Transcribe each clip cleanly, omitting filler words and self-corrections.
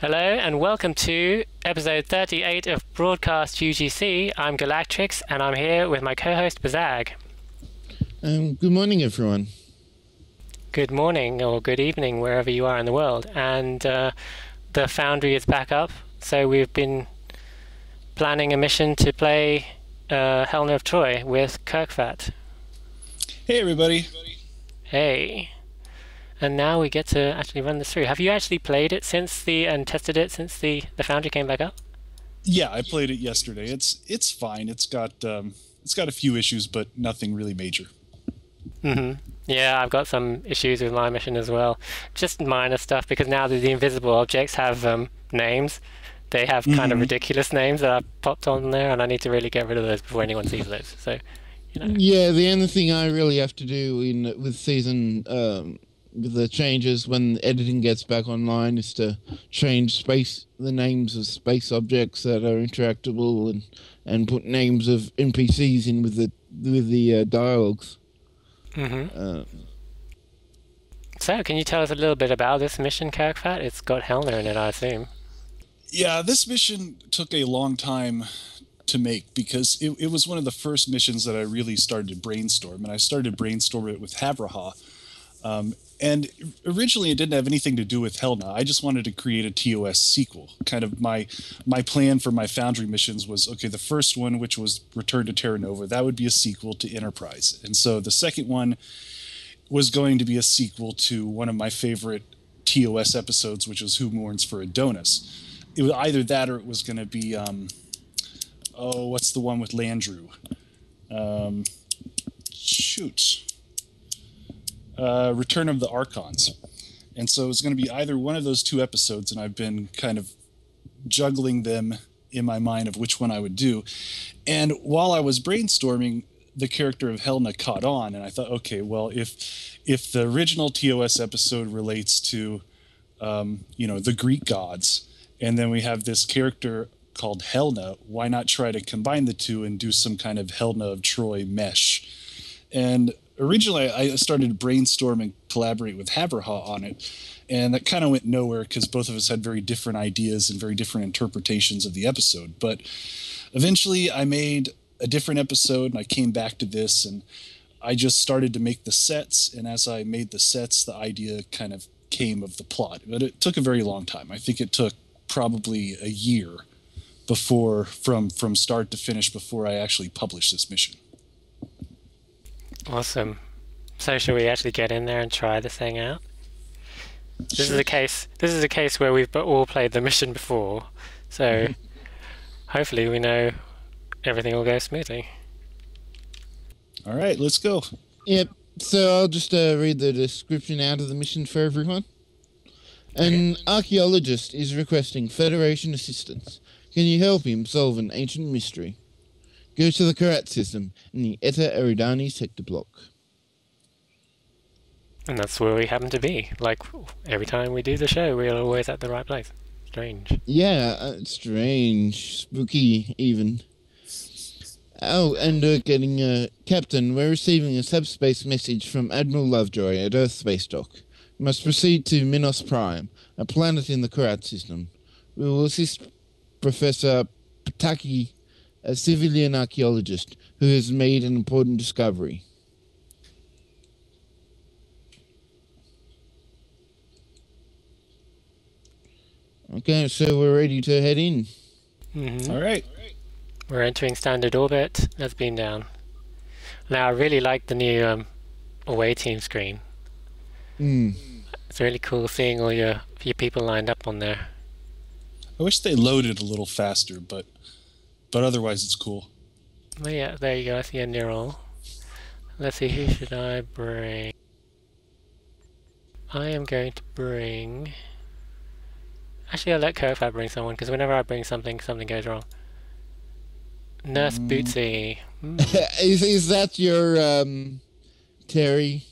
Hello and welcome to episode 38 of Broadcast UGC. I'm Galactrix and I'm here with my co-host Bazag. Good morning, everyone. Good morning or good evening wherever you are in the world. And the Foundry is back up, so we've been planning a mission to play Helena of Troy with Kirkvat. Hey everybody. Hey. And now we get to actually run this through. Have you actually played it and tested it since the Foundry came back up? Yeah, I played it yesterday. It's fine. It's got a few issues, but nothing really major. Yeah, I've got some issues with my mission as well. Just minor stuff, because now that the invisible objects have names, they have kind of ridiculous names that I've popped on there, and I need to really get rid of those before anyone sees those. So, you know. Yeah, the only thing I really have to do with season with the changes when editing gets back online is to change the names of space objects that are interactable and put names of NPCs in with the dialogues. So, can you tell us a little bit about this mission, Kirkvat? It's got Helena in it, I assume. Yeah, this mission took a long time to make because it was one of the first missions that I really started to brainstorm, and I started brainstorming it with Havraha. And originally it didn't have anything to do with Helena. I just wanted to create a TOS sequel. Kind of my plan for my Foundry missions was, okay, the first one, which was Return to Terra Nova, that would be a sequel to Enterprise. And so the second one was going to be a sequel to one of my favorite TOS episodes, which was Who Mourns for Adonis. It was either that or it was going to be, what's the one with Landru? Return of the Archons. And so it's going to be either one of those two episodes, and I've been kind of juggling them in my mind of which one I would do. And while I was brainstorming, the character of Helena caught on, and I thought, okay, well, if the original TOS episode relates to, the Greek gods, and then we have this character called Helena, why not try to combine the two and do some kind of Helena of Troy mesh? And originally, I started to brainstorm and collaborate with Havraha on it, and that kind of went nowhere because both of us had very different ideas and very different interpretations of the episode. But eventually, I made a different episode, and I came back to this, and I just started to make the sets, and as I made the sets, the idea kind of came of the plot. But it took a very long time. I think it took probably a year from start to finish before I actually published this mission. Awesome. So should we actually get in there and try this thing out? This is a case where we've all played the mission before, so hopefully we know everything will go smoothly. All right, let's go. Yep. So I'll just read the description out of the mission for everyone. An archaeologist is requesting Federation assistance. Can you help him solve an ancient mystery? Go to the Karat system in the Eta Eridani sector block. And that's where we happen to be. Like, every time we do the show, we're always at the right place. Strange. Yeah, strange. Spooky, even. Oh, and Captain, we're receiving a subspace message from Admiral Lovejoy at Earth Space Dock. We must proceed to Minos Prime, a planet in the Karat system. We will assist Professor Pataki, a civilian archaeologist who has made an important discovery. Okay, so we're ready to head in. All right. We're entering standard orbit. Let's beam down. Now, I really like the new away team screen. It's It's really cool seeing all your people lined up on there. I wish they loaded a little faster, but otherwise it's cool. Well, yeah, there you go. I see a Nirol. Let's see, who should I bring? I am going to bring... Actually, I'll let Kofa bring someone, because whenever I bring something, something goes wrong. Nurse Bootsy. Is that your Terry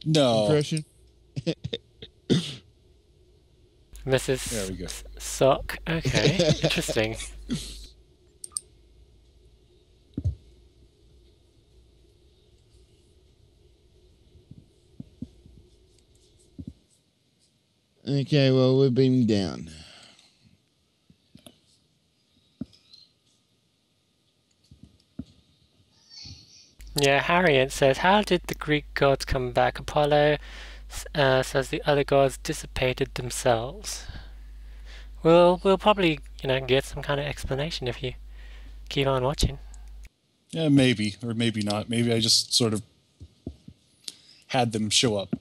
impression? Mrs. There we go. Sock. Okay, interesting. Okay, well, we're beaming down. Yeah, Harriet says, how did the Greek gods come back? Apollo says the other gods dissipated themselves. We'll probably, get some kind of explanation if you keep on watching. Yeah, maybe, or maybe not. Maybe I just sort of had them show up.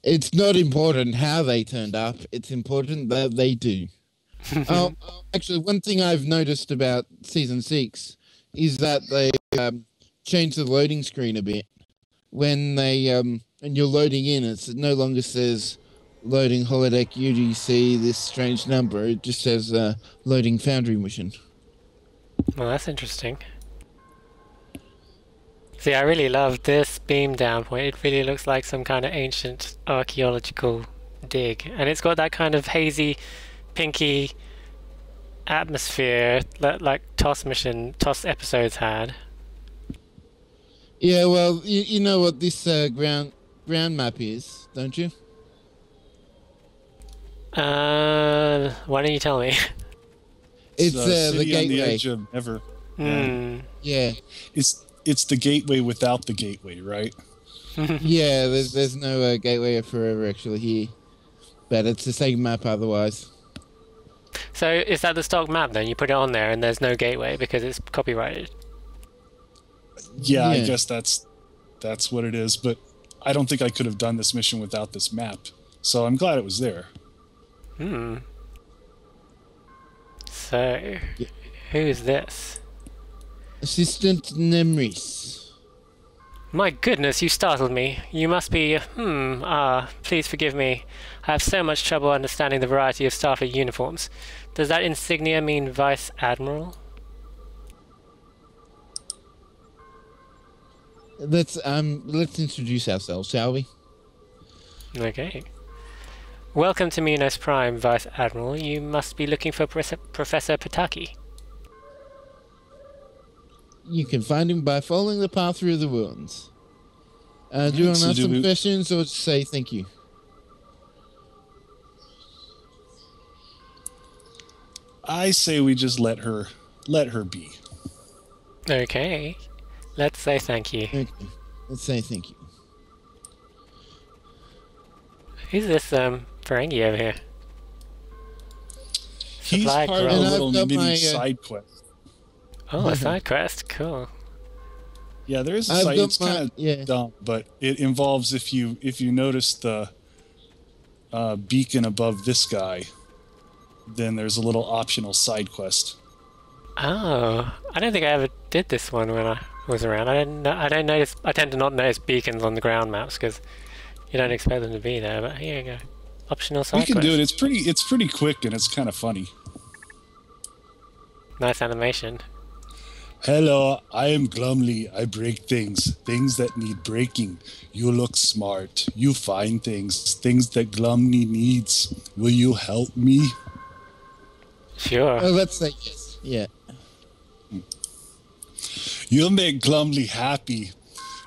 It's not important how they turned up. It's important that they do. Actually, one thing I've noticed about Season 6 is that they changed the loading screen a bit. When they and you're loading in, it no longer says loading holodeck UGC, this strange number. It just says loading Foundry mission. Well, that's interesting. See, I really love this beam down point. It really looks like some kind of ancient archaeological dig. And it's got that kind of hazy, pinky atmosphere that like TOS episodes had. Yeah, well, you know what this ground map is, don't you? Why don't you tell me? It's the gateway. on the edge of Ever. Yeah. It's the gateway without the gateway, right? Yeah, there's no gateway of Forever actually here, but it's the same map otherwise. So is that the stock map then? You put it on there and there's no gateway because it's copyrighted? Yeah, I guess that's what it is, but I don't think I could have done this mission without this map. So I'm glad it was there. So, who's this? Assistant Nemris. My goodness, you startled me. You must be, please forgive me. I have so much trouble understanding the variety of Starfleet uniforms. Does that insignia mean Vice Admiral? Let's introduce ourselves, shall we? Okay. Welcome to Minos Prime, Vice Admiral. You must be looking for Professor Pataki. You can find him by following the path through the ruins. Do you want to ask some questions or say thank you? I say we just let her be. Okay. Let's say thank you. Okay. Let's say thank you. Who's this Ferengi over here? He's Supply part of a little mini side quest. Oh, a side quest. Cool. Yeah, there is a side. It's kind of dumb, but it involves if you notice the beacon above this guy, then there's a little optional side quest. Oh, I don't think I ever did this one when I was around. I don't notice. I tend to not notice beacons on the ground maps because you don't expect them to be there. But here you go, optional side quest. You can do it. It's pretty quick and it's kind of funny. Nice animation. Hello, I am Glumly. I break things that need breaking. You look smart. You find things that Glumly needs. Will you help me? Sure. Let's say yes. Yeah. You'll make Glumly happy.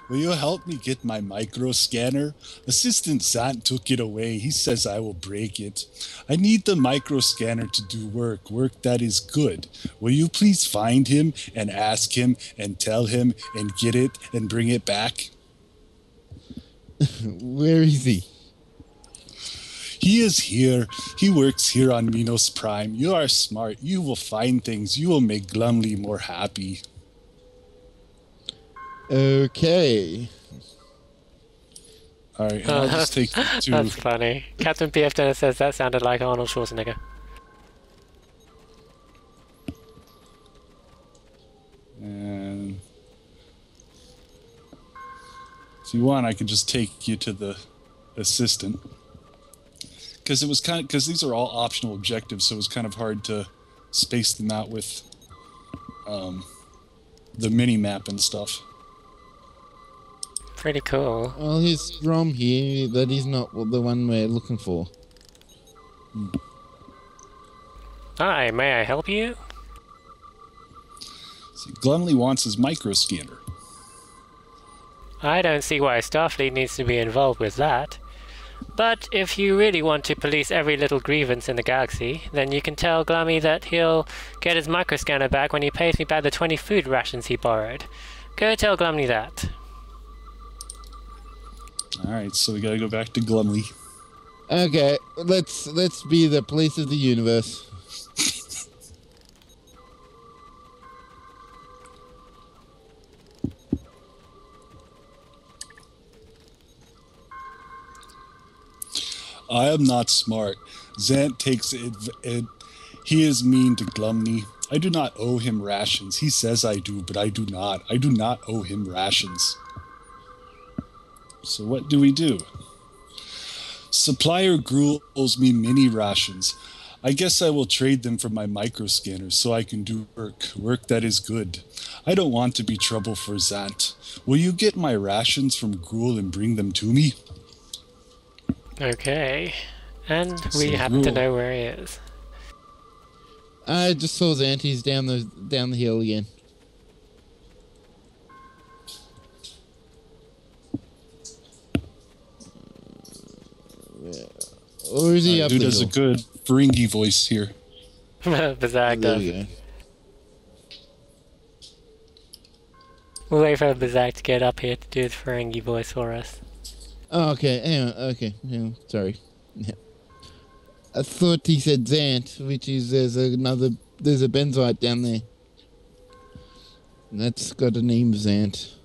Will you help me get my micro scanner? Assistant Zant took it away. He says I will break it. I need the micro scanner to do work that is good. Will you please find him and ask him and tell him and get it and bring it back? Where is he? He is here. He works here on Minos Prime. You are smart. You will find things. You will make Glumly more happy. Okay. All right, and I'll just take you to... That's funny. Captain P.F. Dennis says that sounded like Arnold Schwarzenegger. And if you want, I could just take you to the assistant. Because these are all optional objectives, so it was kind of hard to space them out with the mini map and stuff. Pretty cool. Well, he's from here. That is not the one we're looking for. Hi, may I help you? See, Glumley wants his micro scanner. I don't see why Starfleet needs to be involved with that. But if you really want to police every little grievance in the galaxy, then you can tell Glummy that he'll get his microscanner back when he pays me back the 20 food rations he borrowed. Go tell Glumly that. Alright, so we gotta go back to Glumley. Okay, let's be the police of the universe. I am not smart. Zant takes it. He is mean to Glumney. I do not owe him rations. He says I do, but I do not. I do not owe him rations. So what do we do? Supplier Gruel owes me mini rations. I guess I will trade them for my microscanners so I can do work that is good. I don't want to be trouble for Zant. Will you get my rations from Gruel and bring them to me? Okay. And we happen to know where he is. I just saw the antis down the hill again. Or is he up Who the does hill? a good Ferengi voice here? Bazag There does. we go. We'll wait for Bazag to get up here to do the Ferengi voice for us. Oh, okay. Anyway, okay. Yeah, sorry. Yeah. I thought he said Zant, which is there's a benzite down there. That's got a name, Zant.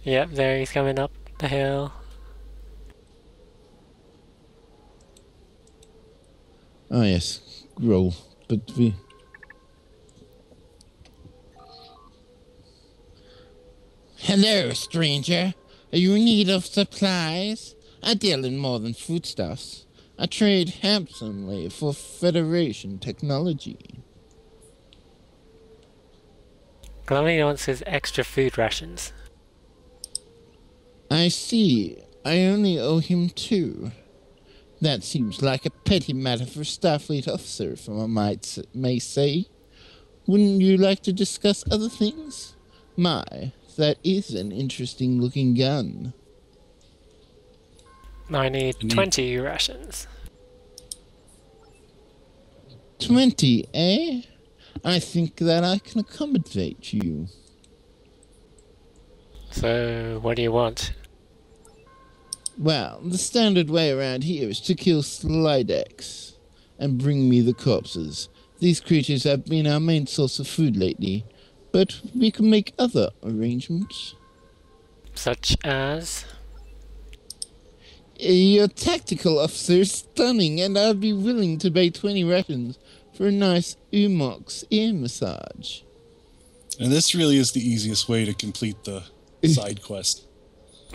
Yep, there he's coming up the hill. Oh yes, roll. But we. Hello, stranger. Are you in need of supplies? I deal in more than foodstuffs. I trade handsomely for Federation technology. Glummy wants his extra food rations. I see. I only owe him 2. That seems like a petty matter for a Starfleet officer, if I may say. Wouldn't you like to discuss other things? My, that is an interesting looking gun. I need 20 rations. 20, eh? I think that I can accommodate you. So, what do you want? Well, the standard way around here is to kill Slidex and bring me the corpses. These creatures have been our main source of food lately, but we can make other arrangements. Such as? Your tactical officer is stunning, and I'd be willing to pay 20 rations for a nice Umox ear massage. And this really is the easiest way to complete the side quest.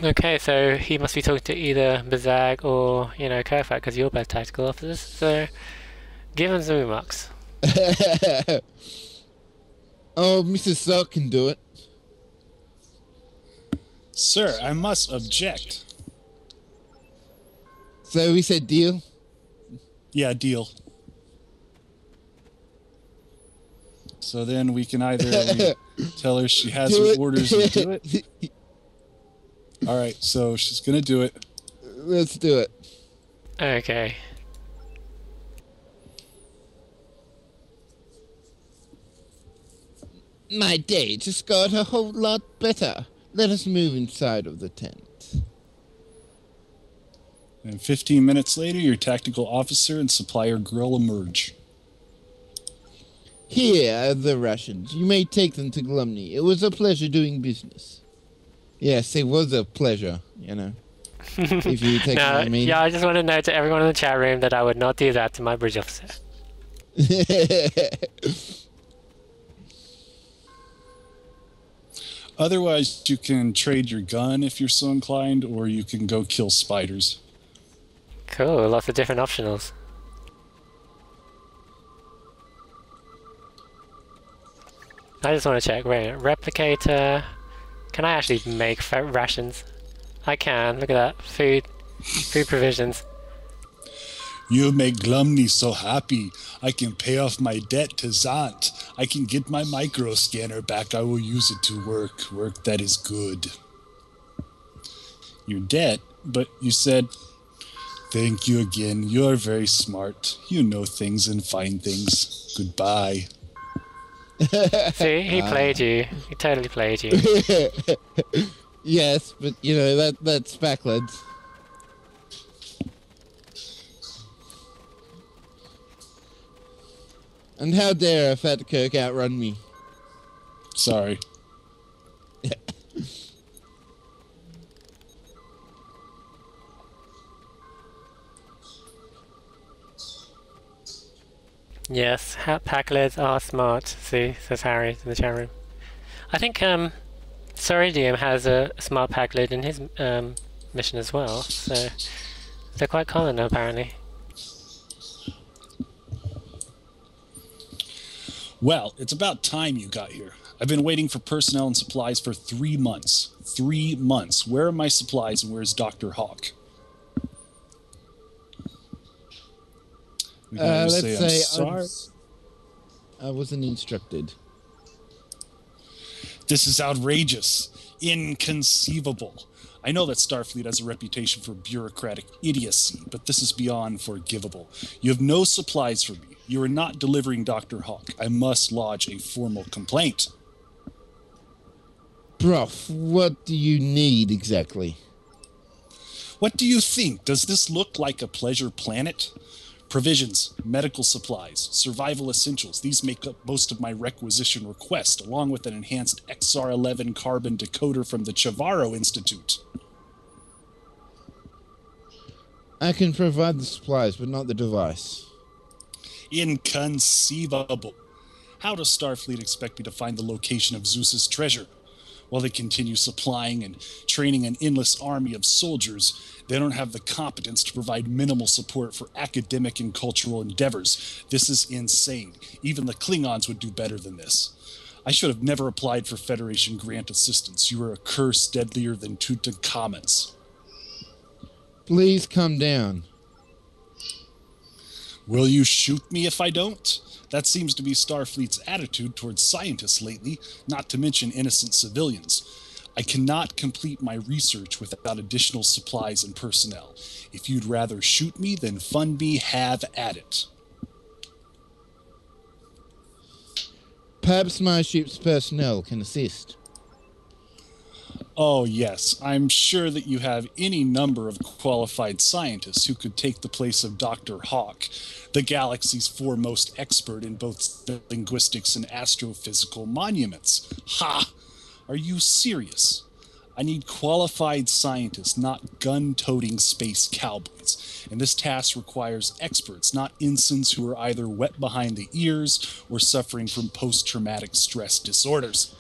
Okay, so he must be talking to either Bazag or, Kofak, because you're both tactical officers, so give him some remarks. Oh, Mrs. Salk can do it. Sir, I must object. So we said deal? Yeah, deal. So then we can either tell her she has her orders and do it. All right, so she's going to do it. Let's do it. Okay. My day just got a whole lot better. Let us move inside of the tent. And 15 minutes later, your tactical officer and supplier grill emerge. Here are the rations. You may take them to Glumney. It was a pleasure doing business. Yes, it was a pleasure, you know. If you take No, what I mean. yeah, I just want to note to everyone in the chat room that I would not do that to my bridge officer. Otherwise, you can trade your gun if you're so inclined, or you can go kill spiders. Cool, lots of different optionals. I just want to check. Wait, replicator. Can I actually make rations? I can. Look at that. Food provisions. You make Glumney so happy. I can pay off my debt to Zant. I can get my micro scanner back. I will use it to work that is good. Your debt? But you said, thank you again. You are very smart. You know things and find things. Goodbye. See, he played you. He totally played you. Yes, but you know that's backwards. And how dare a fat Kirk outrun me? Sorry. Yes, pack lids are smart. See, says Harry in the chat room. I think Soridium has a smart pack lid in his mission as well, so they're quite common apparently. Well, it's about time you got here. I've been waiting for personnel and supplies for 3 months. 3 months. Where are my supplies and where's Dr. Hawk? Let's say I'm sorry. I wasn't instructed. This is outrageous. Inconceivable. I know that Starfleet has a reputation for bureaucratic idiocy, but this is beyond forgivable. You have no supplies for me. You are not delivering Dr. Hawk. I must lodge a formal complaint. Prof, what do you need exactly? What do you think? Does this look like a pleasure planet? Provisions, medical supplies, survival essentials. These make up most of my requisition request, along with an enhanced XR11 carbon decoder from the Chavarro Institute. I can provide the supplies, but not the device. Inconceivable. How does Starfleet expect me to find the location of Zeus's treasure? While they continue supplying and training an endless army of soldiers, they don't have the competence to provide minimal support for academic and cultural endeavors. This is insane. Even the Klingons would do better than this. I should have never applied for Federation grant assistance. You are a curse deadlier than Tutankhamun's. Please come down. Will you shoot me if I don't? That seems to be Starfleet's attitude towards scientists lately, not to mention innocent civilians. I cannot complete my research without additional supplies and personnel. If you'd rather shoot me, then fund me, have at it. Perhaps my ship's personnel can assist. Oh, yes. I'm sure that you have any number of qualified scientists who could take the place of Dr. Hawk, the galaxy's foremost expert in both linguistics and astrophysical monuments. Ha! Are you serious? I need qualified scientists, not gun-toting space cowboys. And this task requires experts, not ensigns who are either wet behind the ears or suffering from post-traumatic stress disorders.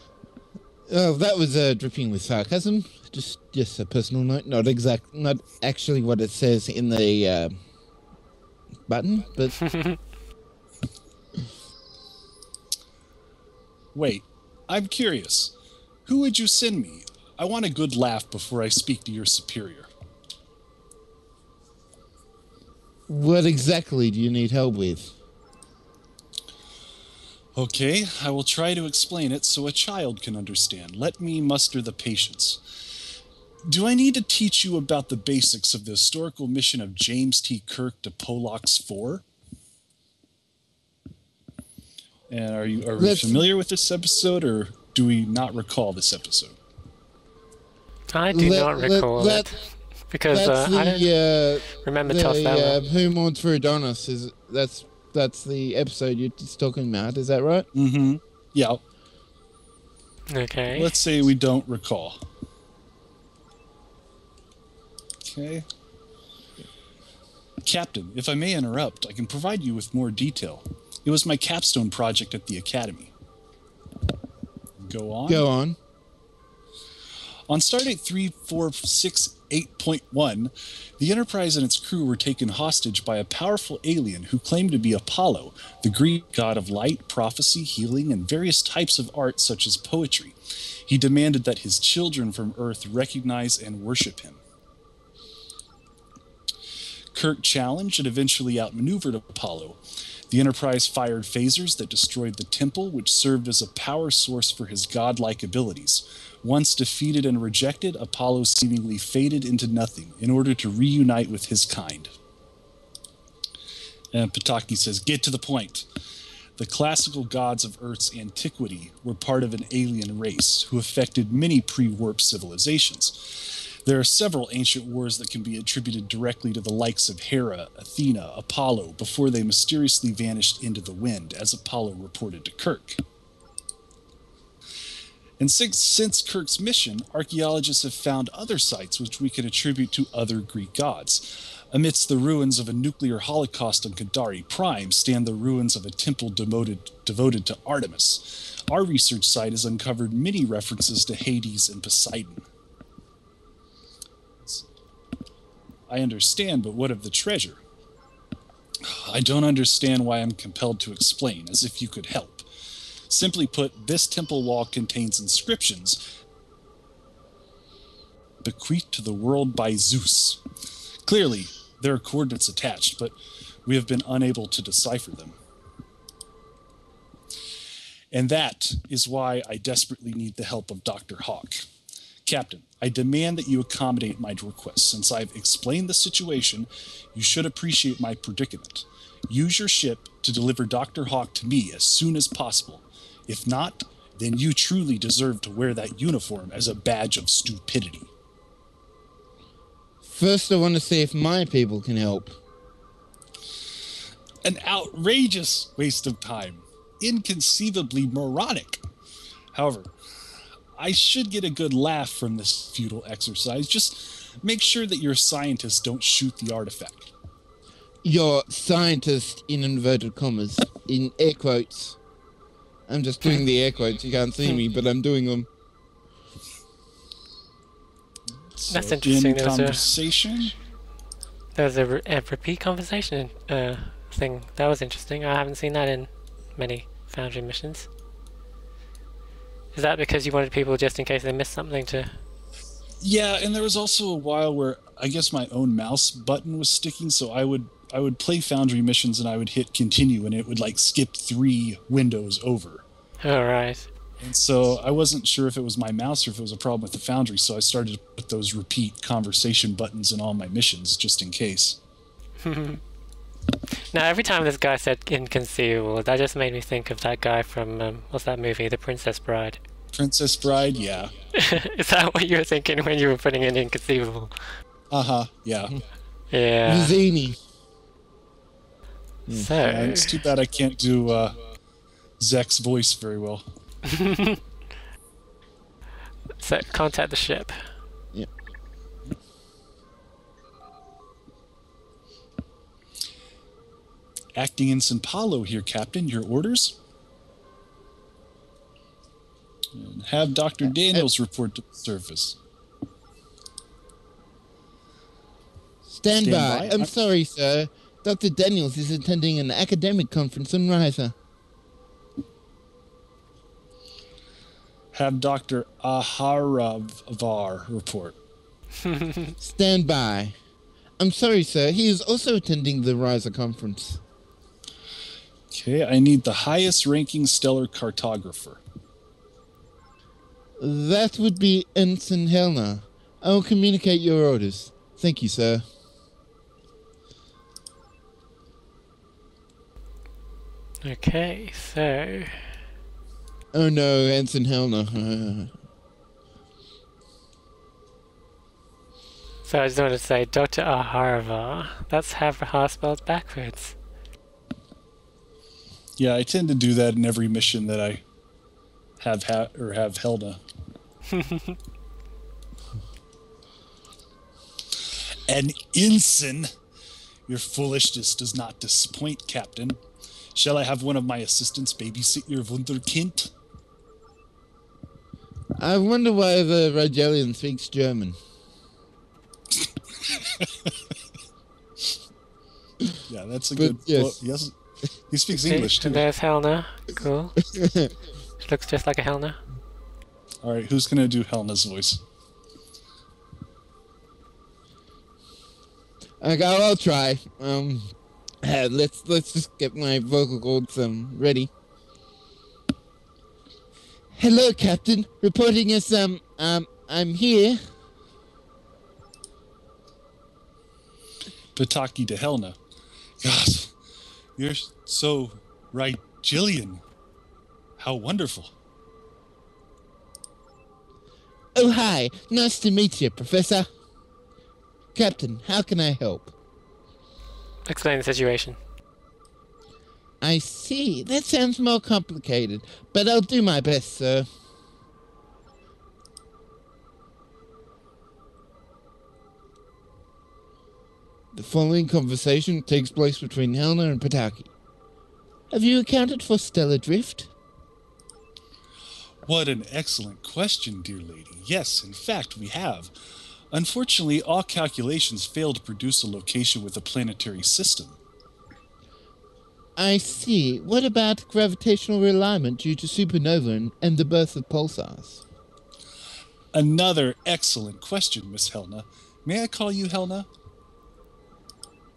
Oh, that was dripping with sarcasm. Just a personal note, not actually what it says in the button, but Wait, I'm curious. Who would you send me? I want a good laugh before I speak to your superior. what exactly do you need help with? Okay, I will try to explain it so a child can understand. Let me muster the patience. Do I need to teach you about the basics of the historical mission of James T. Kirk to Polox 4? And are we familiar with this episode, or do we not recall this episode? I do not recall it. Because I don't remember Toss that one. Who Mourns for Adonis that's that's the episode you're just talking about. Is that right? Mm-hmm. Yeah. Okay. Let's say we don't recall. Okay. Captain, if I may interrupt, I can provide you with more detail. It was my capstone project at the Academy. Go on. Go on. On Stardate 3468.1, the Enterprise and its crew were taken hostage by a powerful alien who claimed to be Apollo, the Greek god of light, prophecy, healing, and various types of art such as poetry. He demanded that his children from Earth recognize and worship him. Kirk challenged and eventually outmaneuvered Apollo. The Enterprise fired phasers that destroyed the temple, which served as a power source for his godlike abilities. Once defeated and rejected, Apollo seemingly faded into nothing in order to reunite with his kind. And Pataki says, get to the point. The classical gods of Earth's antiquity were part of an alien race who affected many pre-warp civilizations. There are several ancient wars that can be attributed directly to the likes of Hera, Athena, Apollo, before they mysteriously vanished into the wind, as Apollo reported to Kirk. And since Kirk's mission, archaeologists have found other sites which we can attribute to other Greek gods. Amidst the ruins of a nuclear holocaust on Kadari Prime stand the ruins of a temple devoted to Artemis. Our research site has uncovered many references to Hades and Poseidon. I understand, but what of the treasure? I don't understand why I'm compelled to explain, as if you could help. Simply put, this temple wall contains inscriptions bequeathed to the world by Zeus. Clearly, there are coordinates attached, but we have been unable to decipher them. And that is why I desperately need the help of Dr. Hawk. Captain, I demand that you accommodate my request. Since I've explained the situation, you should appreciate my predicament. Use your ship to deliver Dr. Hawk to me as soon as possible. If not, then you truly deserve to wear that uniform as a badge of stupidity. First, I want to see if my people can help. An outrageous waste of time. Inconceivably moronic. However, I should get a good laugh from this futile exercise. Just make sure that your scientists don't shoot the artifact. Your scientist, in inverted commas, in air quotes. I'm just doing the air quotes. You can't see me, but I'm doing them. That's interesting. In conversation? There was a repeat conversation thing. That was interesting. I haven't seen that in many Foundry missions. Is that because you wanted people, just in case they missed something, to... Yeah, and there was also a while where I guess my own mouse button was sticking, so I would play Foundry missions and I would hit continue and it would like skip 3 windows over. Alright. And so I wasn't sure if it was my mouse or if it was a problem with the Foundry, so I started to put those repeat conversation buttons in all my missions, just in case. Now, every time this guy said inconceivable, that just made me think of that guy from, what's that movie, The Princess Bride. Princess Bride, yeah. Is that what you were thinking when you were putting in inconceivable? Uh-huh, yeah. Yeah. Zini. So... Yeah, it's too bad I can't do Zek's voice very well. So, contact the ship. Yep. Acting Ensign Paulo here, Captain. Your orders? And have Dr. Daniels report to the surface. Stand Stand by. by. I'm sorry, sir. Dr. Daniels is attending an academic conference on Risa. Have Dr. Aharavar report. Stand by. I'm sorry, sir. He is also attending the Risa conference. Okay, I need the highest ranking stellar cartographer. That would be Ensign Helner. I will communicate your orders. Thank you, sir. Okay, so... Oh no, Ensign Helner. So I just wanted to say, Dr. Aharavar. That's Havahar spelled backwards. Yeah, I tend to do that in every mission that I have Helna. An ensign? Your foolishness does not disappoint, Captain. Shall I have one of my assistants babysit your Wunderkind? I wonder why the Rigelian speaks German. Yeah, that's a But good... yes. Well, yes, he speaks English, too. And there's Helena. Cool. Looks just like a Helena. All right, who's going to do Helna's voice? Okay, I'll try. Let's just get my vocal cords ready. Hello, Captain. Reporting as I'm here. Pataki to Helna. God, you're so right, Jillian. How wonderful. Oh, hi. Nice to meet you, Professor. Captain, how can I help? Explain the situation. I see. That sounds more complicated, but I'll do my best, sir. The following conversation takes place between Helena and Pataki. Have you accounted for stellar drift? What an excellent question, dear lady. Yes, in fact, we have. Unfortunately, all calculations fail to produce a location with a planetary system. I see. What about gravitational realignment due to supernova and the birth of pulsars? Another excellent question, Miss Helna. May I call you Helna?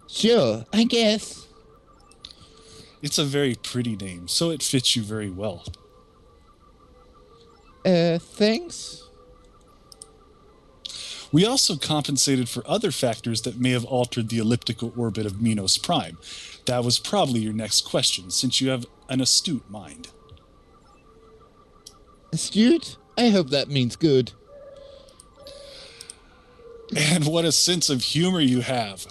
Sure, I guess. It's a very pretty name, so it fits you very well. Thanks? We also compensated for other factors that may have altered the elliptical orbit of Minos Prime. That was probably your next question, since you have an astute mind. Astute? I hope that means good. And what a sense of humor you have.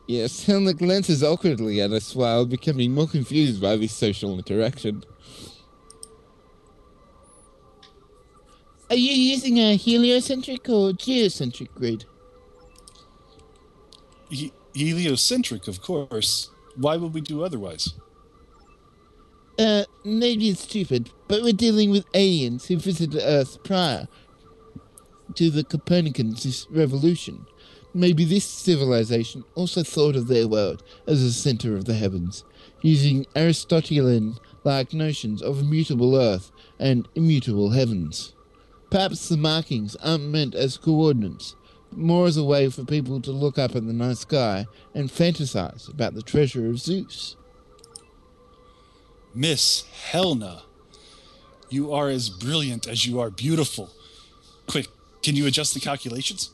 Yes, Helena glances awkwardly at us while becoming more confused by this social interaction. Are you using a heliocentric or geocentric grid? Heliocentric, of course. Why would we do otherwise? Maybe it's stupid, but we're dealing with aliens who visited Earth prior to the Copernican revolution. Maybe this civilization also thought of their world as the center of the heavens, using Aristotelian-like notions of immutable Earth and immutable heavens. Perhaps the markings aren't meant as coordinates, but more as a way for people to look up at the night sky and fantasize about the treasure of Zeus. Miss Helna, you are as brilliant as you are beautiful. Quick, can you adjust the calculations?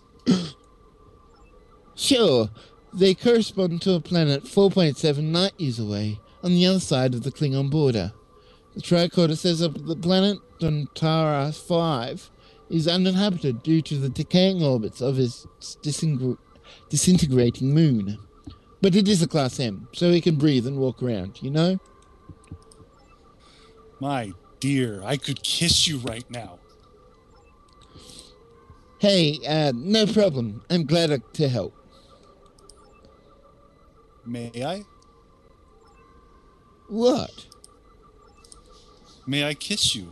Sure, they correspond to a planet 4.7 light years away, on the other side of the Klingon border. The tricorder says that the planet Dontara 5 is uninhabited due to the decaying orbits of its disintegrating moon. But it is a Class M, so it can breathe and walk around, you know? My dear, I could kiss you right now. Hey, no problem. I'm glad to help. May I? What? May I kiss you?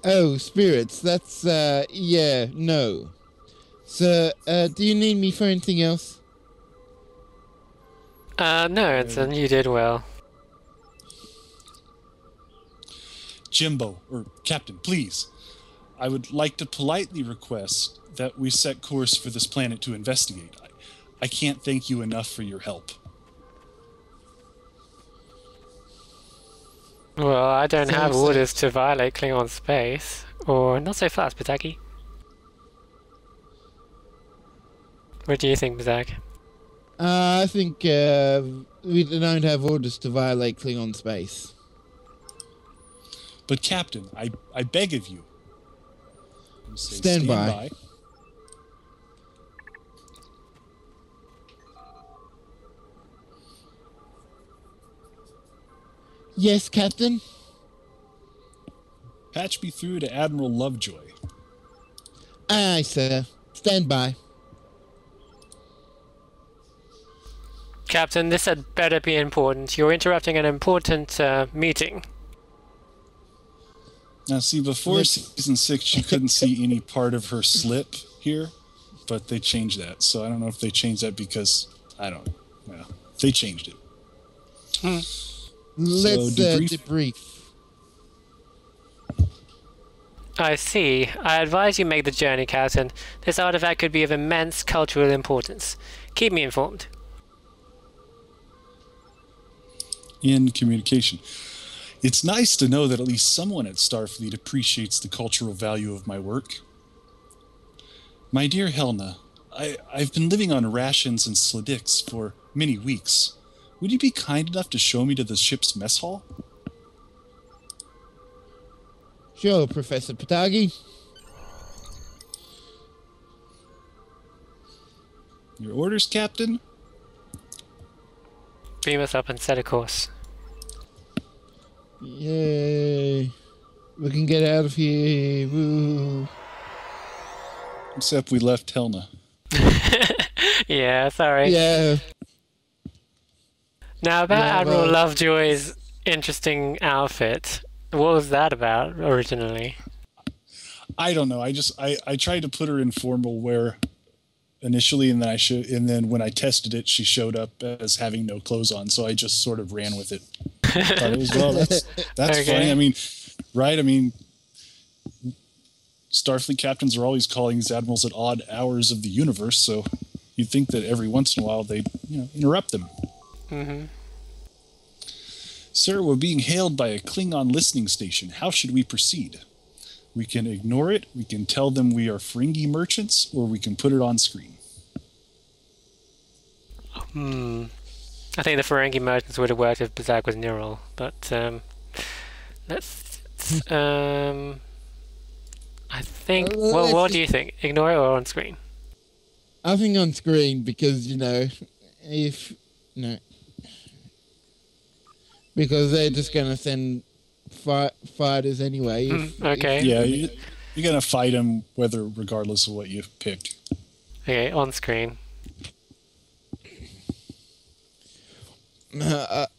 Oh, spirits, that's, yeah, no. So, do you need me for anything else? No, Anson, you did well. Jimbo, or Captain, please. I would like to politely request that we set course for this planet to investigate. I can't thank you enough for your help. Well, I don't have So- orders to violate Klingon space. Or not so fast, Pataki. What do you think, Bazak? I think, we don't have orders to violate Klingon space. But Captain, I beg of you. Say, Stand by. Yes, Captain? Patch me through to Admiral Lovejoy. Aye, sir. Stand by. Captain, this had better be important. You're interrupting an important meeting. Now, see, before season 6, you couldn't see any part of her slip here, but they changed that. So I don't know if they changed that because, I don't know. Well, they changed it. Let's debrief. I see. I advise you make the journey, Captain. This artifact could be of immense cultural importance. Keep me informed. In communication. It's nice to know that at least someone at Starfleet appreciates the cultural value of my work. My dear Helena, I've been living on rations and Sladix for many weeks. Would you be kind enough to show me to the ship's mess hall? Sure, Professor Patagi. Your orders, Captain? Beam us up and set a course. Yay. We can get out of here. Woo. Except we left Helena. Yeah, sorry. Yeah. Now, about Yeah, Admiral well- Lovejoy's interesting outfit. What was that about, originally? I don't know. I tried to put her in formal wear initially, and then when I tested it, she showed up as having no clothes on. So I just sort of ran with it. Thought it was, well, that's Okay. funny. I mean, right? I mean, Starfleet captains are always calling these admirals at odd hours of the universe, so you'd think that every once in a while they'd interrupt them. Mm-hmm. Sir, we're being hailed by a Klingon listening station. How should we proceed? We can ignore it, we can tell them we are Ferengi merchants, or we can put it on screen. I think the Ferengi merchants would have worked if Bazak was neural, but let's. I think. Well, what do you think? Ignore it or on screen? I think on screen because, because they're just going to send fighters anyway. Okay. Yeah, you're going to fight them regardless of what you picked. Okay, on screen.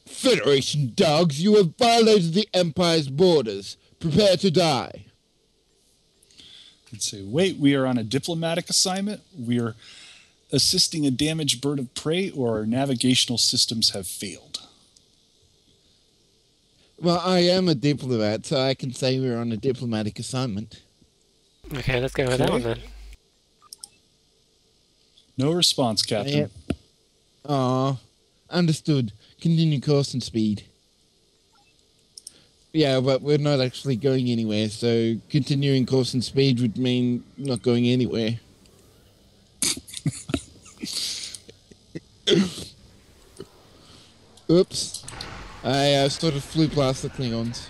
Federation dogs, you have violated the Empire's borders. Prepare to die. I'd say, wait, we are on a diplomatic assignment? We are assisting a damaged bird of prey, or our navigational systems have failed? Well, I am a diplomat, so I can say we're on a diplomatic assignment. Okay, let's go with that one then. No response, Captain. Yep. Aw, understood. Continue course and speed. Yeah, but we're not actually going anywhere, so continuing course and speed would mean not going anywhere. Oops. I sort of flew past the Klingons.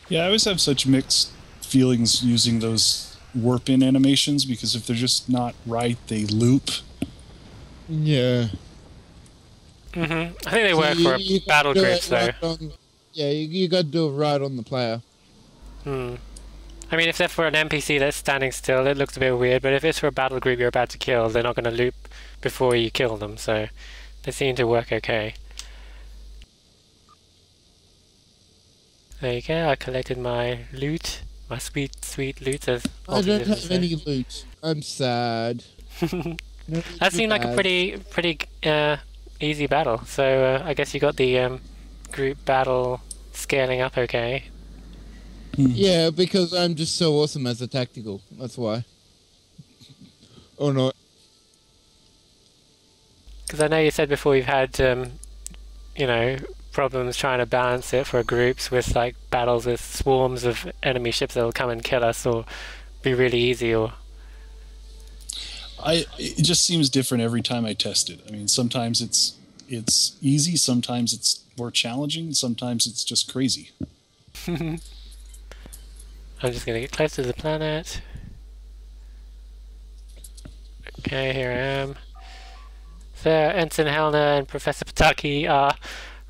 Yeah, I always have such mixed feelings using those warp-in animations, because if they're just not right, they loop. Yeah. I think they work for battle groups, though. You got to do it right on the player. I mean, if they're for an NPC that's standing still, it looks a bit weird, but if it's for a battle group you're about to kill, they're not going to loop before you kill them, so they seem to work okay. There you go, I collected my loot, my sweet, sweet loot. As I don't have any loot. I'm sad. No, That seemed like a pretty easy battle. So I guess you got the group battle scaling up okay. Yeah, because I'm just so awesome as a tactical. That's why. Or not. Because I know you said before you've had you know, problems trying to balance it for groups with like battles with swarms of enemy ships that'll come and kill us or be really easy or It just seems different every time I test it. I mean, sometimes it's easy, sometimes it's more challenging, sometimes it's just crazy. I'm just gonna get close to the planet. Okay, here I am. So Ensign Helena and Professor Pataki are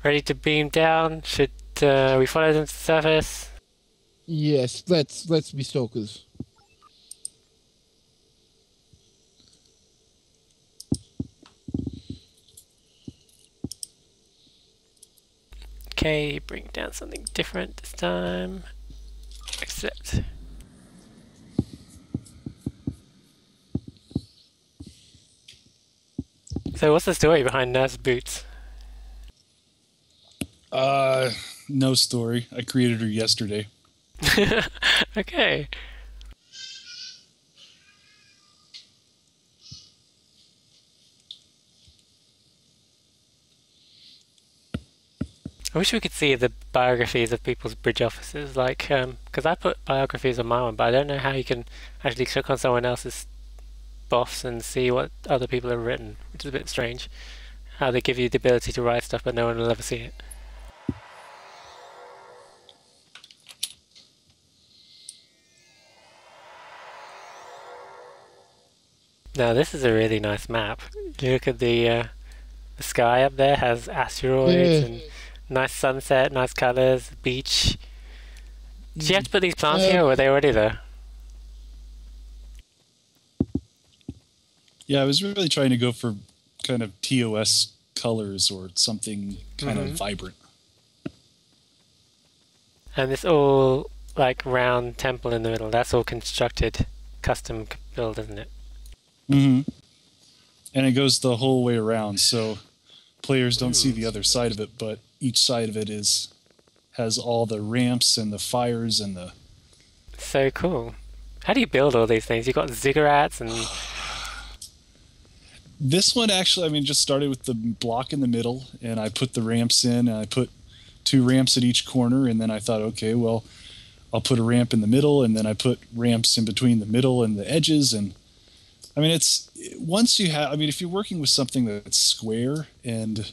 ready to beam down. Should we follow them to the surface? Yes, let's be stalkers. Okay, bring down something different this time. Accept. So what's the story behind Nurse Boots? No story. I created her yesterday. Okay. I wish we could see the biographies of people's bridge officers, like, because I put biographies on my one, but I don't know how you can actually click on someone else's boss and see what other people have written, which is a bit strange. How they give you the ability to write stuff, but no one will ever see it. Now this is a really nice map. You look at the sky up there has asteroids and nice sunset, nice colours, beach. Did you have to put these plants here, or were they already there? Yeah, I was really trying to go for kind of TOS colors or something kind of vibrant. And this all like round temple in the middle, that's all constructed, custom build, isn't it? Mm-hmm. And it goes the whole way around, so players don't see the other side of it, but each side of it has all the ramps and the fires and the... So cool. How do you build all these things? You got ziggurats and... This one actually, I mean, just started with the block in the middle, and I put the ramps in, and I put 2 ramps at each corner, and then I thought, okay, well, I'll put a ramp in the middle, and then I put ramps in between the middle and the edges, and I mean, it's once you have, I mean, if you're working with something that's square and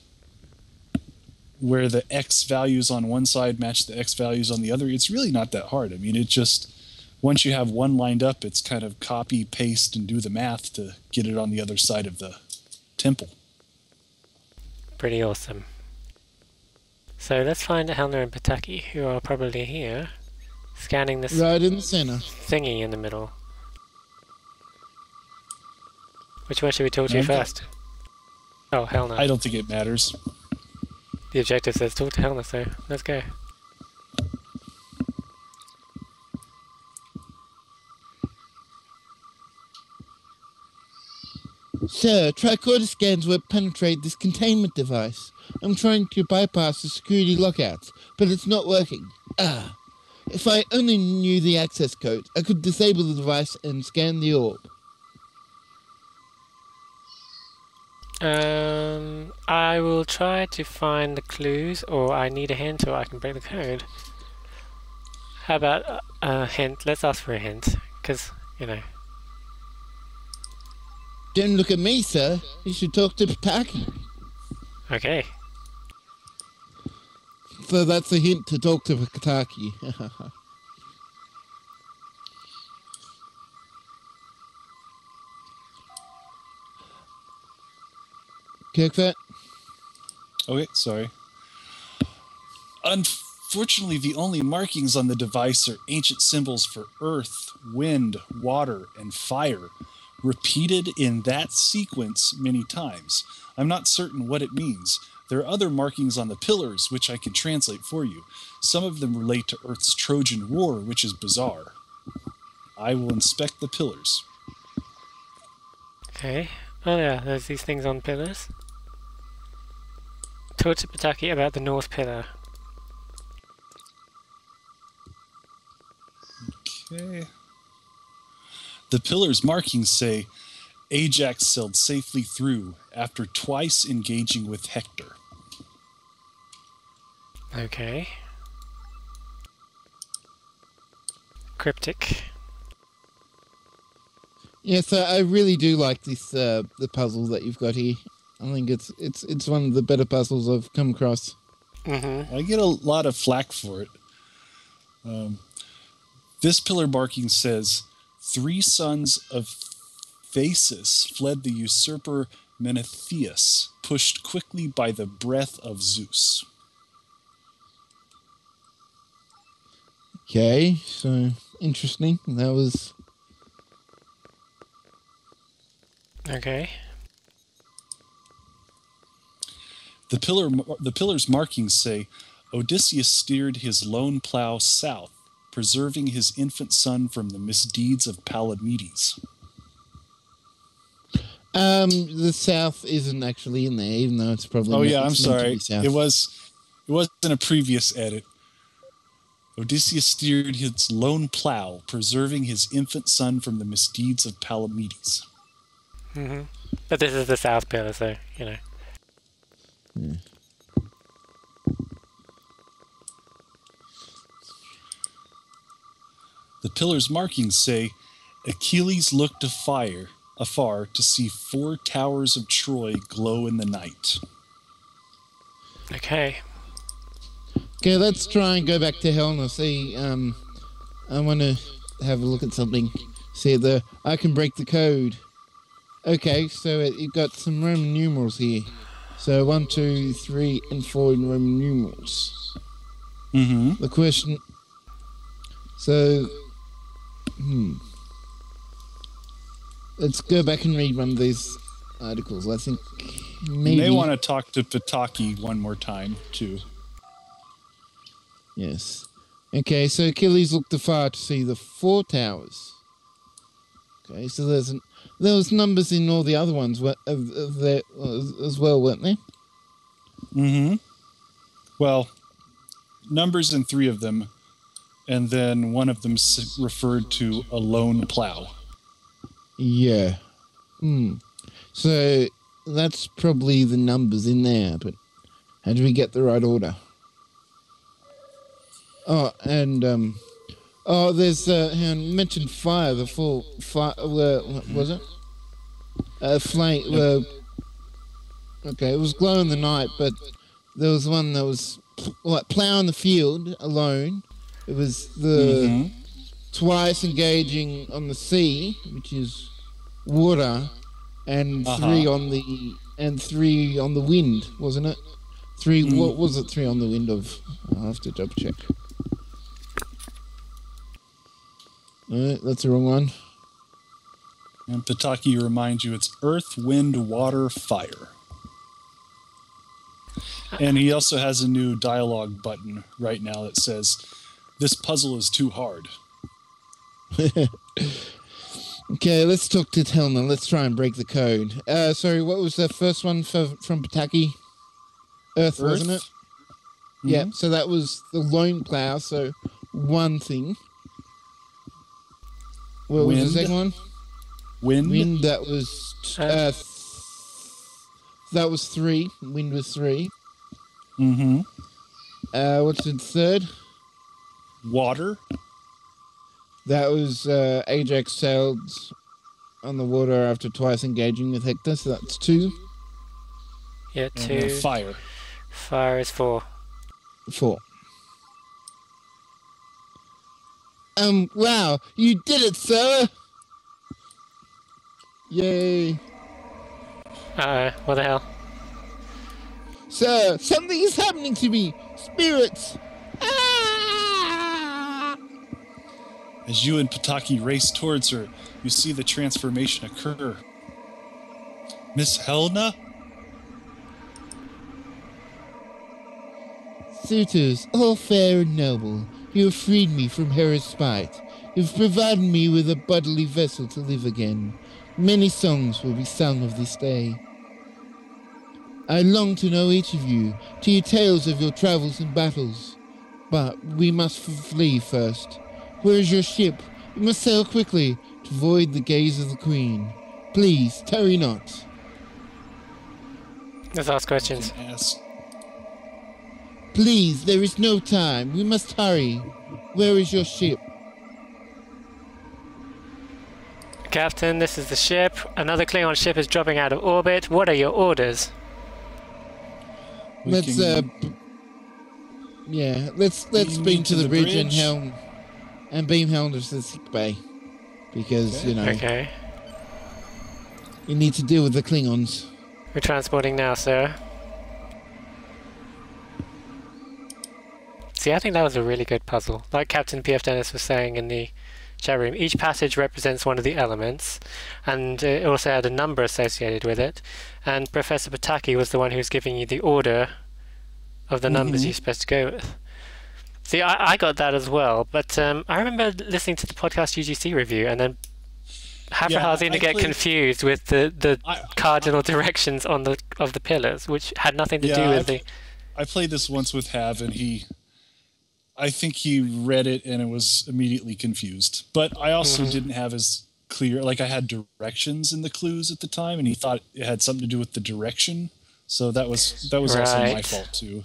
where the X values on one side match the X values on the other, it's really not that hard. I mean, it just, once you have one lined up, it's kind of copy, paste, and do the math to get it on the other side of the temple. Pretty awesome. So let's find Helena and Pataki, who are probably here, scanning this Right in the center. thingy in the middle. Which one should we talk to first? Oh, hell no. I don't think it matters. The objective says talk to Helena, so let's go. Sir, tricorder scans won't penetrate this containment device. I'm trying to bypass the security lockouts, but it's not working. Ah. If I only knew the access code, I could disable the device and scan the orb. I will try to find the clues, or I need a hint, or I can break the code. How about a hint? Let's ask for a hint, because, you know. Don't look at me, sir. You should talk to Pataki. Okay. So that's a hint to talk to Pataki. Kick that. Okay, sorry. Unfortunately, the only markings on the device are ancient symbols for earth, wind, water, and fire, repeated in that sequence many times. I'm not certain what it means. There are other markings on the pillars, which I can translate for you. Some of them relate to Earth's Trojan War, which is bizarre. I will inspect the pillars. Okay. Oh yeah, there's these things on pillars. Talk to Pataki about the North Pillar. Okay. The pillar's markings say Ajax sailed safely through after twice engaging with Hector. Okay. Cryptic. Yes, I really do like this the puzzle that you've got here. I think it's one of the better puzzles I've come across. Mm-hmm. I get a lot of flack for it. This pillar marking says 3 sons of Phasis fled the usurper Menestheus, pushed quickly by the breath of Zeus. Okay, so interesting. That was Okay. The pillar's markings say Odysseus steered his lone plow south, preserving his infant son from the misdeeds of Palamedes. the south isn't actually in there, even though it's probably. Oh yeah, I'm it's meant to sorry. be south. It wasn't a previous edit. Odysseus steered his lone plow, preserving his infant son from the misdeeds of Palamedes. Mm-hmm. But this is the South Pillar, so, you know. Yeah. The pillar's markings say Achilles looked afar to see 4 towers of Troy glow in the night. Okay. Okay, let's try and go back to Helena. See, I want to have a look at something. See I can break the code. Okay, so you've got some Roman numerals here. So 1, 2, 3, and 4 in Roman numerals. Mm-hmm. The question. So, let's go back and read one of these articles. I think maybe. You may want to talk to Pataki one more time too. Yes. Okay, so Achilles looked afar to see the 4 towers. Okay, so there was numbers in all the other ones there as well, weren't there? Mm-hmm. Well, numbers in 3 of them, and then one of them referred to a lone plow. Yeah. So that's probably the numbers in there, but how do we get the right order? Oh, and there's mentioned fire. The full fire. What was it? Flame. Okay, it was glow in the night, but there was one that was like plow in the field alone. It was the twice engaging on the sea, which is water, and 3 on the wind, wasn't it? 3. What was it? 3 on the wind of? I'll have to double check. That's the wrong one. And Pataki reminds you it's earth, wind, water, fire. And he also has a new dialogue button right now that says, "This puzzle is too hard." Okay, let's talk to Helena. Let's try and break the code. Sorry, what was the first one from Pataki? Earth, wasn't it? Mm-hmm. Yeah, so that was the lone plow, so one thing. What was the second one? Wind, that was... that was 3. Wind was 3. Mm-hmm. What's the third? Water. That was Ajax sailed on the water after twice engaging with Hector, so that's 2. Yeah, 2. Fire. Fire is 4. 4. Wow, you did it, sir! Yay. What the hell? Sir, something is happening to me! Spirits! Ah! As you and Pataki race towards her, you see the transformation occur. Miss Helena? Suitors, all fair and noble, you have freed me from Hera's spite. You have provided me with a bodily vessel to live again. Many songs will be sung of this day. I long to know each of you, to hear tales of your travels and battles. But we must flee first. Where is your ship? We must sail quickly to avoid the gaze of the Queen. Please, tarry not. Let's ask questions. Please, there is no time. We must hurry. Where is your ship? Captain, this is the ship. Another Klingon ship is dropping out of orbit. What are your orders? Let's beam to the bridge and beam helm to the sick bay, because you need to deal with the Klingons. We're transporting now, sir. See, I think that was a really good puzzle. Like Captain P.F. Dennis was saying in the chat room, each passage represents one of the elements, and it also had a number associated with it. And Professor Pataki was the one who was giving you the order of the numbers you're supposed to go with. See, I got that as well, but I remember listening to the podcast UGC review, and then Haphazard to get confused with the cardinal directions of the pillars, which had nothing to do with the... I played this once with Hav, and I think he read it and it was immediately confused. But I also didn't have as clear, like I had directions in the clues at the time, and he thought it had something to do with the direction. So that was also my fault too.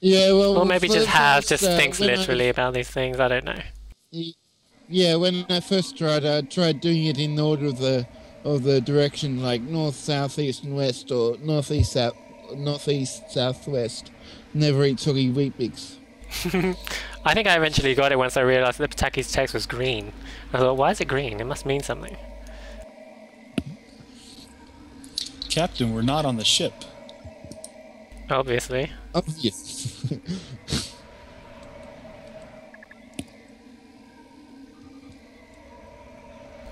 Yeah, well, maybe just Hav just thinks literally about these things. I don't know. Yeah, when I first tried, I tried doing it in order of the direction, like north, south, east, and west, or northeast, southwest. Never eat soggy wheat bix. I think I eventually got it once I realised that Pataki's text was green. I thought, why is it green? It must mean something. Captain, we're not on the ship. Obviously. Obvious.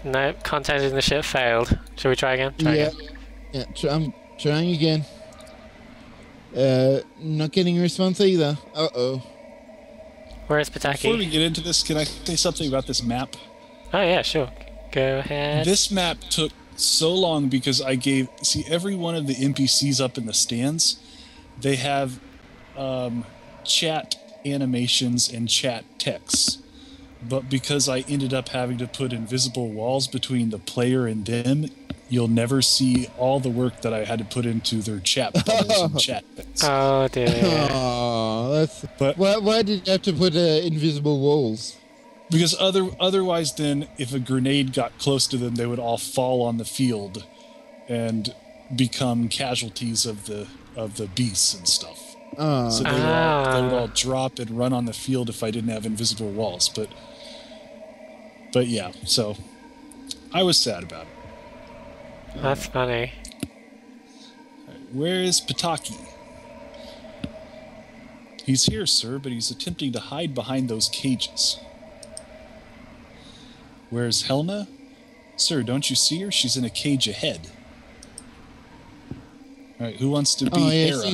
No, content in the ship failed. Shall we try again? Yeah, I'm trying again. Not getting a response either. Uh-oh. Where is Pataki? Before we get into this, can I say something about this map? Oh yeah, sure. Go ahead. This map took so long because every one of the NPCs up in the stands, they have chat animations and chat texts. But because I ended up having to put invisible walls between the player and them, you'll never see all the work that I had to put into their chat bubbles and chat bits. Oh dear. Oh, why did you have to put invisible walls? Because otherwise, then, if a grenade got close to them, they would all fall on the field and become casualties of the beasts and stuff. So they would all drop and run on the field if I didn't have invisible walls. But yeah, so I was sad about it. That's funny. Where is Pataki? He's here, sir, but he's attempting to hide behind those cages. Where's Helena? Sir, don't you see her? She's in a cage ahead. All right, who wants to be Hera?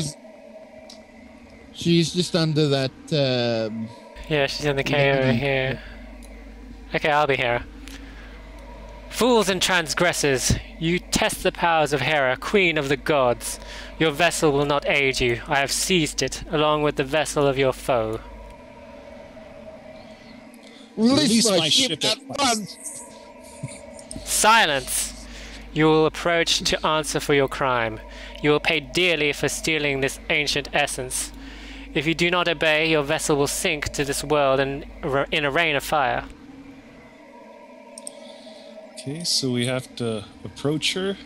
She's just under that... Yeah, she's in the cave over here. Okay, I'll be Hera. Fools and transgressors, you test the powers of Hera, queen of the gods. Your vessel will not aid you. I have seized it, along with the vessel of your foe. Release my ship at once! Silence! You will approach to answer for your crime. You will pay dearly for stealing this ancient essence. If you do not obey, your vessel will sink to this world in a rain of fire. Okay, so we have to approach her.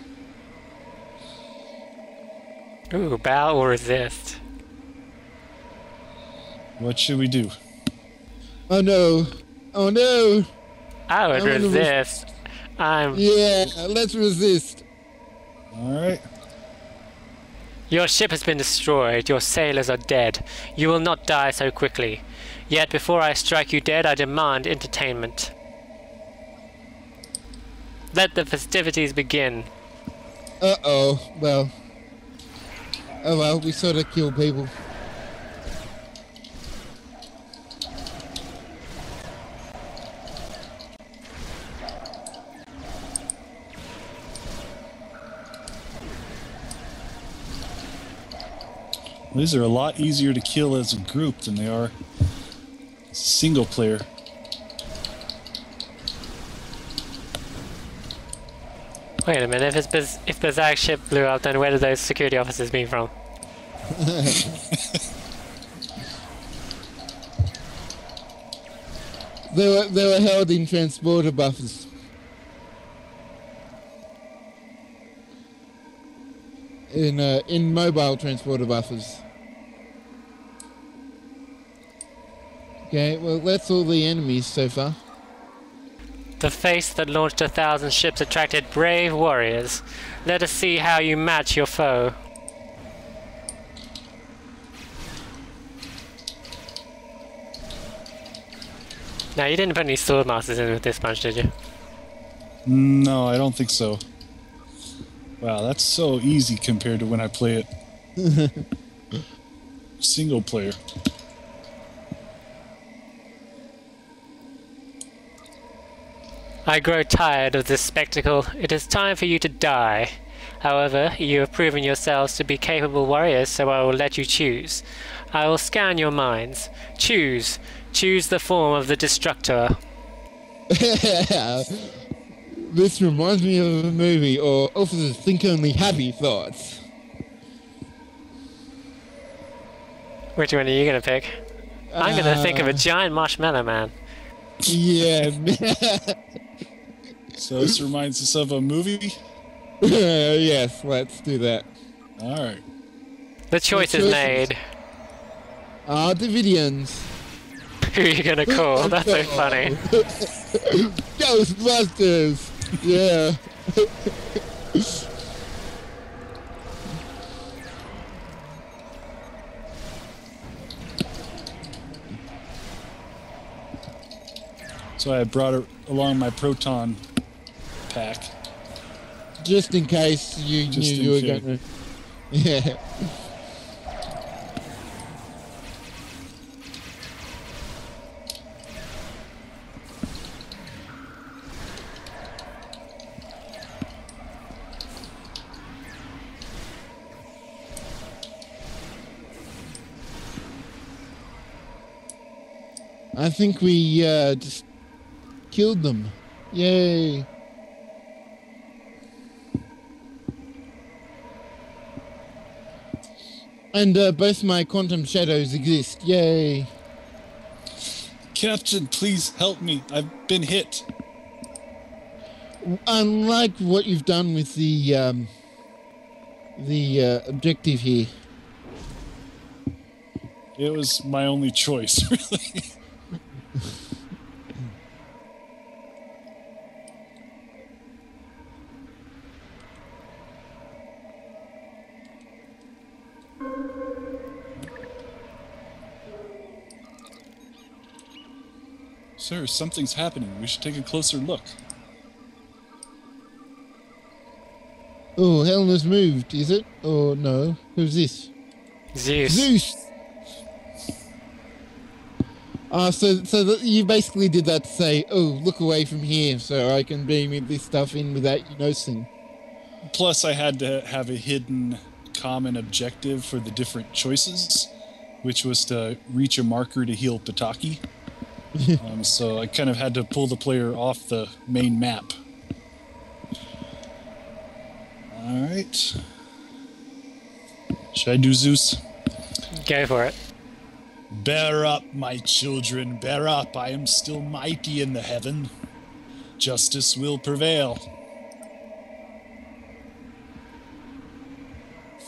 Ooh, bow or resist. What should we do? Oh no! Oh no! I would resist. Yeah, let's resist. Alright. Your ship has been destroyed. Your sailors are dead. You will not die so quickly. Yet before I strike you dead, I demand entertainment. Let the festivities begin. Uh-oh. Well. Oh well, we sort of kill people. These are a lot easier to kill as a group than they are as a single player. Wait a minute, if the Zag ship blew up, then where did those security officers be from? They were held in transporter buffers. In mobile transporter buffers. Okay, well that's all the enemies so far. The face that launched 1,000 ships attracted brave warriors. Let us see how you match your foe. Now, you didn't put any sword masters in with this bunch, did you? No, I don't think so. Wow, that's so easy compared to when I play it single player. I grow tired of this spectacle. It is time for you to die. However, you have proven yourselves to be capable warriors, so I will let you choose. I will scan your minds. Choose. Choose the form of the Destructor. This reminds me of a movie, or officers think only happy thoughts. Which one are you going to pick? I'm going to think of a giant marshmallow man. Yeah. So this reminds us of a movie? Yes, let's do that. Alright. The choice is made. Davidians. Who are you going to call? That's so funny. Ghostbusters! Yeah. So I brought along my proton pack. Just in case you knew you were going to... Yeah. I think we just killed them. Yay. And both my quantum shadows exist. Yay. Captain, please help me. I've been hit. Unlike what you've done with the objective here. It was my only choice, really. Sir, something's happening. We should take a closer look. Oh, Helena's moved, is it? Oh, no. Who's this? Zeus. Zeus! So you basically did that to say, oh, look away from here so I can beam this stuff in without you noticing. Plus, I had to have a hidden common objective for the different choices, which was to reach a marker to heal Pataki. So I kind of had to pull the player off the main map. Alright. Should I do Zeus? Go for it. Bear up, my children, bear up. I am still mighty in the heaven. Justice will prevail.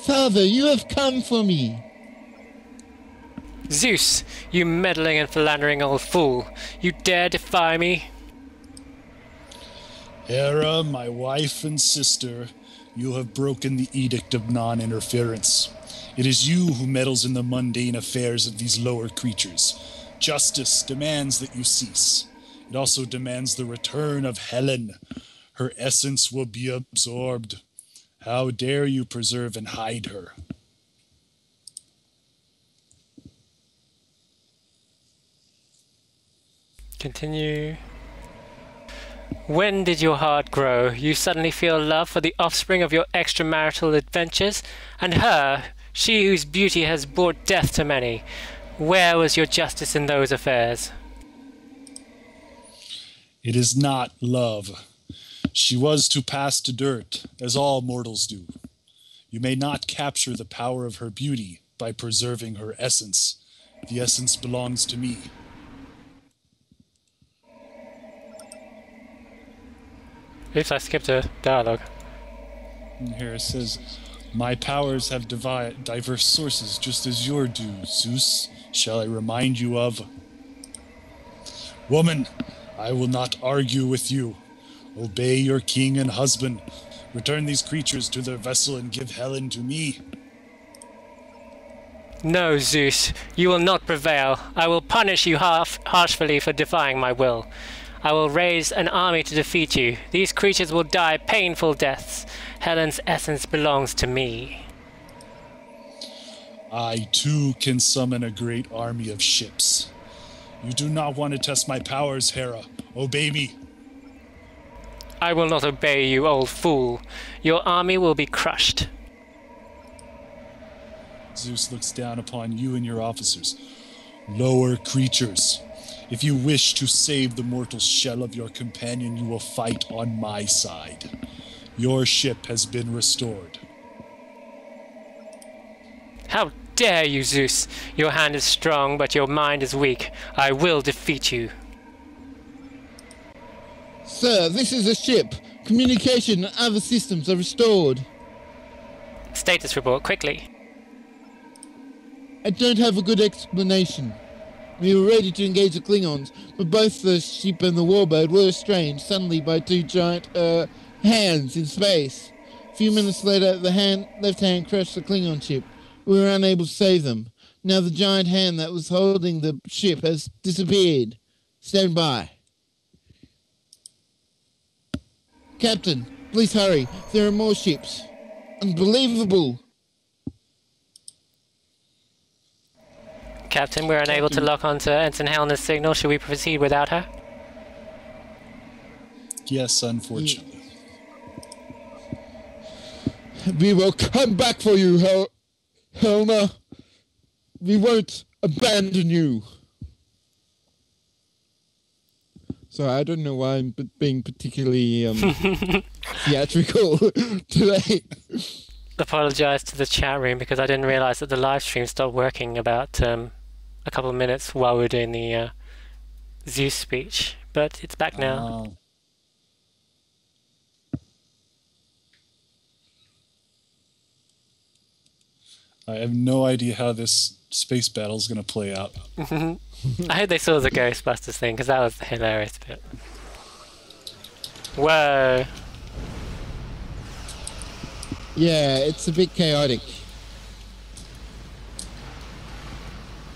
Father, you have come for me. Zeus, you meddling and philandering old fool. You dare defy me? Hera, my wife and sister, you have broken the edict of non-interference. It is you who meddles in the mundane affairs of these lower creatures. Justice demands that you cease. It also demands the return of Helen. Her essence will be absorbed. How dare you preserve and hide her? Continue. When did your heart grow? You suddenly feel love for the offspring of your extramarital adventures, and her, She whose beauty has brought death to many. Where was your justice in those affairs? It is not love. She was to pass to dirt, as all mortals do. You may not capture the power of her beauty by preserving her essence. The essence belongs to me. Oops, I skipped a dialogue. And here it says, my powers have diverse sources, just as your do, Zeus. Shall I remind you of? Woman, I will not argue with you. Obey your king and husband. Return these creatures to their vessel and give Helen to me. No, Zeus, you will not prevail. I will punish you harshly for defying my will. I will raise an army to defeat you. These creatures will die painful deaths. Helen's essence belongs to me. I, too, can summon a great army of ships. You do not want to test my powers, Hera. Obey me. I will not obey you, old fool. Your army will be crushed. Zeus looks down upon you and your officers. Lower creatures. If you wish to save the mortal shell of your companion, you will fight on my side. Your ship has been restored. How dare you, Zeus? Your hand is strong, but your mind is weak. I will defeat you. Sir, this is a ship. Communication and other systems are restored. Status report, quickly. I don't have a good explanation. We were ready to engage the Klingons, but both the ship and the warbird were restrained suddenly by two giant, hands in space. A few minutes later, the left hand crashed the Klingon ship. We were unable to save them. Now the giant hand that was holding the ship has disappeared. Stand by. Captain, please hurry. There are more ships. Unbelievable. Captain, we're unable to lock onto Ensign Helena's signal. Should we proceed without her? Yes, unfortunately. We will come back for you, Helena. We won't abandon you. So I don't know why I'm being particularly theatrical today. Apologise to the chat room because I didn't realise that the live stream stopped working about a couple of minutes while we were doing the Zeus speech, but it's back now. I have no idea how this space battle is going to play out. I hope they saw the Ghostbusters thing because that was the hilarious bit. Whoa. Yeah, it's a bit chaotic.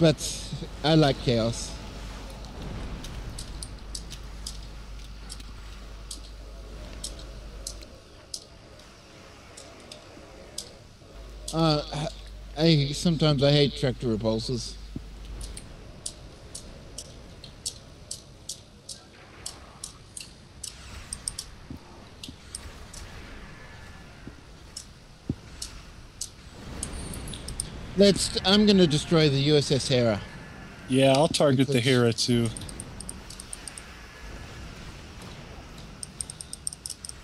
But I like chaos. Sometimes I hate tractor repulsors. I'm gonna destroy the USS Hera. Yeah, I'll target the Hera too.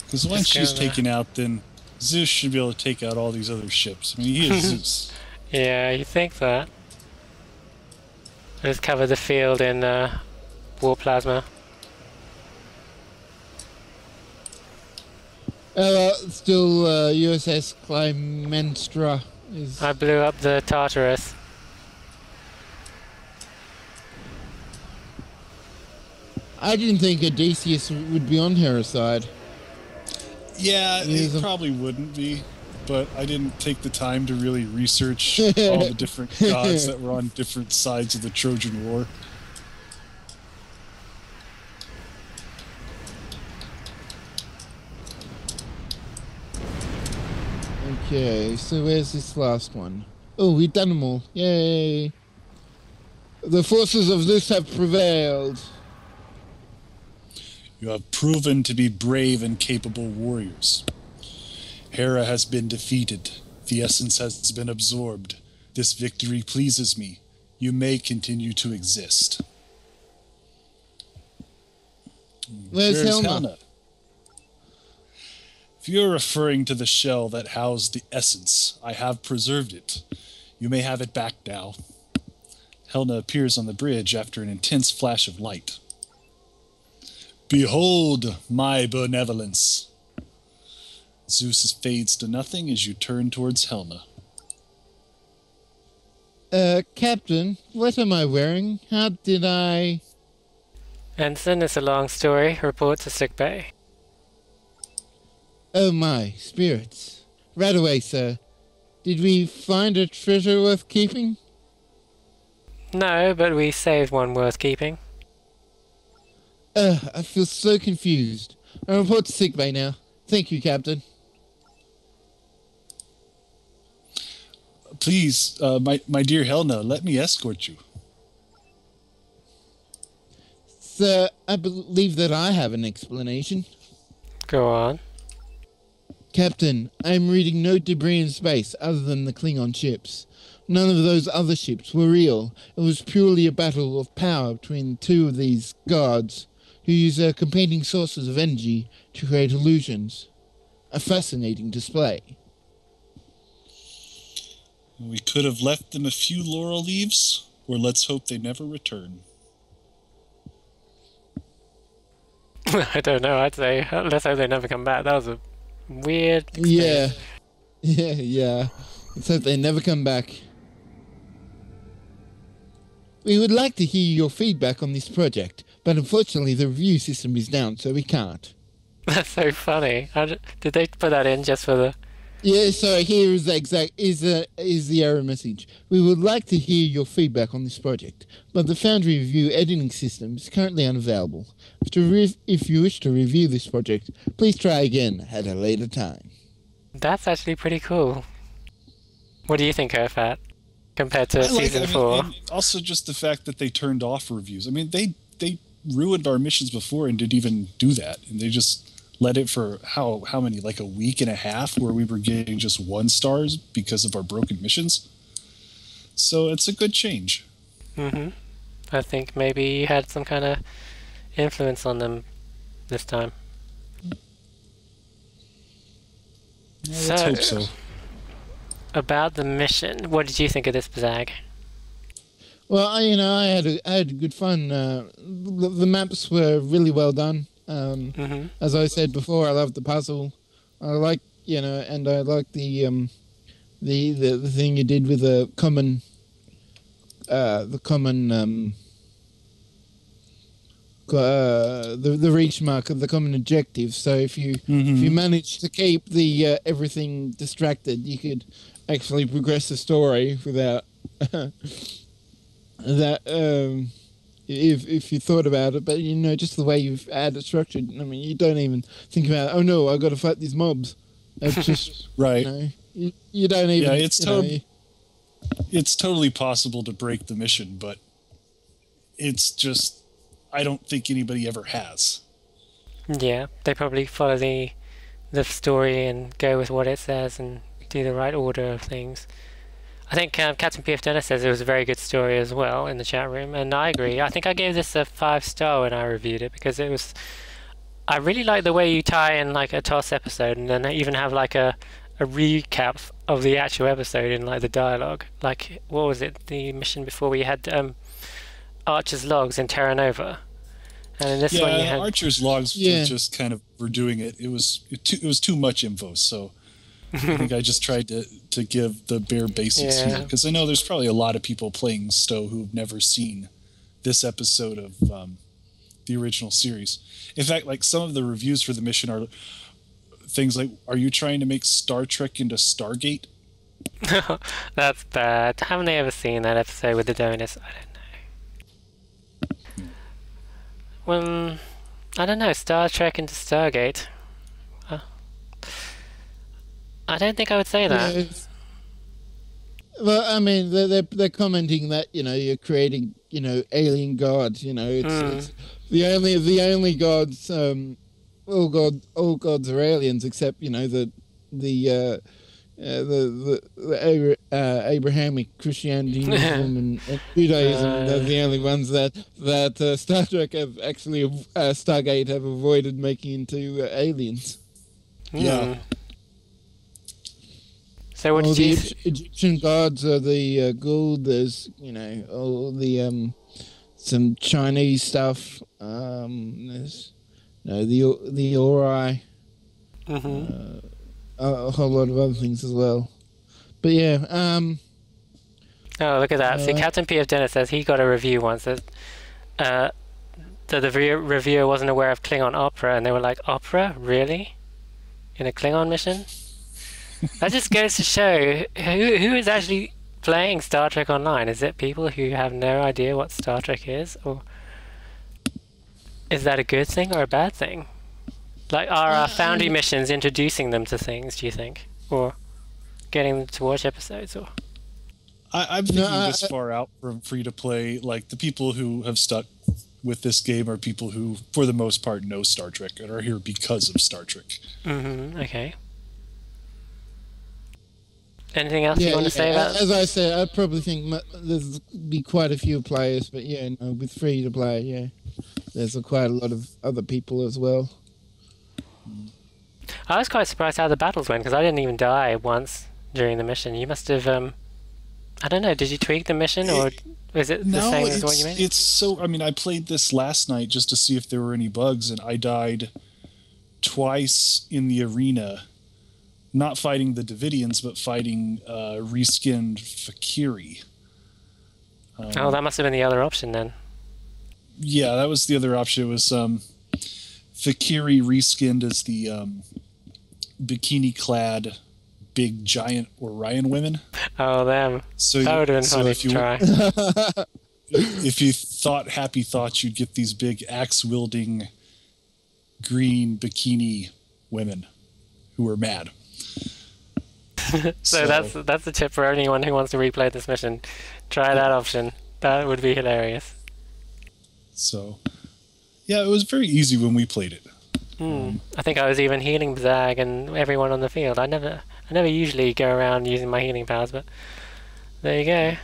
Because once she's taken out, then Zeus should be able to take out all these other ships. I mean, he is Zeus. Yeah, you think that. Let's cover the field in war plasma. Still USS Clymenstra is... I blew up the Tartarus. I didn't think Odysseus would be on Hera's side. Yeah, it probably wouldn't be, but I didn't take the time to really research all the different gods that were on different sides of the Trojan War. Okay, so where's this last one? Oh, we've done them all. Yay! The forces of Zeus have prevailed. You have proven to be brave and capable warriors. Hera has been defeated. The essence has been absorbed. This victory pleases me. You may continue to exist. Where's Helma? If you're referring to the shell that housed the essence, I have preserved it. You may have it back now. Helena appears on the bridge after an intense flash of light. Behold my benevolence. Zeus fades to nothing as you turn towards Helena. Captain, what am I wearing? How did I... Ensign, it's a long story. Report to sickbay. Oh my, spirits. Right away, sir. Did we find a treasure worth keeping? No, but we saved one worth keeping. I feel so confused. I report to sickbay now. Thank you, Captain. Please, my dear Helena, let me escort you. Sir, I believe that I have an explanation. Go on. Captain, I am reading no debris in space other than the Klingon ships. None of those other ships were real. It was purely a battle of power between two of these gods, who use their competing sources of energy to create illusions. A fascinating display. We could have left them a few laurel leaves, or let's hope they never return. I don't know, I'd say, let's hope they never come back. That was a weird experience. Yeah. Let's hope they never come back. We would like to hear your feedback on this project, but unfortunately the review system is down, so we can't. That's so funny. Did they put that in just for the... Yeah, so here is the error message. We would like to hear your feedback on this project, but the Foundry Review editing system is currently unavailable. If you wish to review this project, please try again at a later time. That's actually pretty cool. What do you think, Irfat, compared to Season 4? And also just the fact that they turned off reviews. I mean, they ruined our missions before and didn't even do that. And they just let it for how many, like a week and a half, where we were getting just 1 stars because of our broken missions. So it's a good change. Mm-hmm. I think maybe you had some kind of influence on them this time. Yeah, let's hope so. About the mission, what did you think of this, Bazag? Well, I had good fun. The maps were really well done. As I said before, I loved the puzzle. I like, and I like the thing you did with the common the reach mark of the common objective. So if you manage to keep the everything distracted, you could actually progress the story without that. If you thought about it, but just the way you've had it structured, I mean, you don't even think about, oh no, I've got to fight these mobs. It's just right. You don't even. Yeah, it's totally possible to break the mission, but it's just, I don't think anybody ever has. Yeah, they probably follow the story and go with what it says and do the right order of things. I think Captain P.F. Dennis says it was a very good story as well in the chat room, and I agree. I think I gave this a 5-star when I reviewed it, because it was... I really like the way you tie in like a TOS episode and then even have like a recap of the actual episode in like the dialogue. Like, what was it? The mission before we had Archer's Logs in Terra Nova. And in this one you had... Archer's Logs just kind of were doing it. It was too much info, so... I think I just tried to give the bare basics here, because I know there's probably a lot of people playing Stowe who've never seen this episode of the original series. In fact, like some of the reviews for the mission are things like, "Are you trying to make Star Trek into Stargate?" That's bad. Haven't they ever seen that episode with the donuts? I don't know. Well, I don't know. Star Trek into Stargate. I don't think I would say that. Yeah, well, I mean, they're commenting that you're creating alien gods. It's the only gods. All gods are aliens, except the Abrahamic Christianity, Muslim, and Judaism. They're the only ones that Star Trek have actually Stargate have avoided making into aliens. Yeah. So what all did you? the Egyptian gods are the Gould. There's all the some Chinese stuff. There's the Ori. A whole lot of other things as well. But yeah, Oh, look at that. See, Captain P.F. Dennis says he got a review once that the reviewer wasn't aware of Klingon opera, and they were like, opera? Really? In a Klingon mission? That just goes to show who is actually playing Star Trek Online. Is it people who have no idea what Star Trek is? Or is that a good thing or a bad thing? Like, are our Foundry missions introducing them to things, do you think? Or getting them to watch episodes? Or I'm thinking this far out from free to play. Like, the people who have stuck with this game are people who, for the most part, know Star Trek and are here because of Star Trek. Okay. Anything else you want to say about it? As I said, I probably think there's be quite a few players, but with free to play, there's quite a lot of other people as well. I was quite surprised how the battles went, because I didn't even die once during the mission. You must have, I don't know, did you tweak the mission, or is it the same as what you made? It's so, I played this last night just to see if there were any bugs, and I died twice in the arena, not fighting the Davidians, but fighting reskinned Fakiri. Oh, that must have been the other option then. Yeah, that was the other option. It was Fakiri reskinned as the bikini-clad, big, giant Orion women. Oh, them. So that would have been funny to try. If you thought happy thoughts, you'd get these big axe-wielding, green bikini women who were mad. So that's the tip for anyone who wants to replay this mission. Try that option. That would be hilarious. So, yeah, it was very easy when we played it. I think I was even healing Zag and everyone on the field. I never usually go around using my healing powers, but there you go.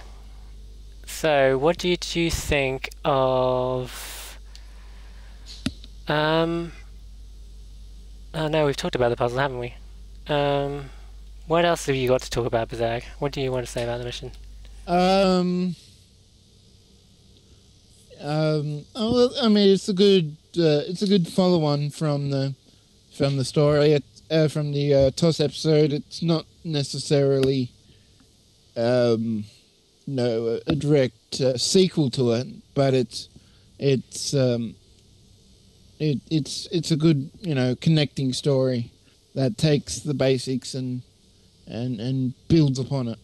So, what did you think of? Oh no, we've talked about the puzzle, haven't we? What else have you got to talk about, Bazag? What do you want to say about the mission? It's a good follow-on from the story. From the TOS episode. It's not necessarily a direct sequel to it, but it's a good connecting story that takes the basics and builds upon it.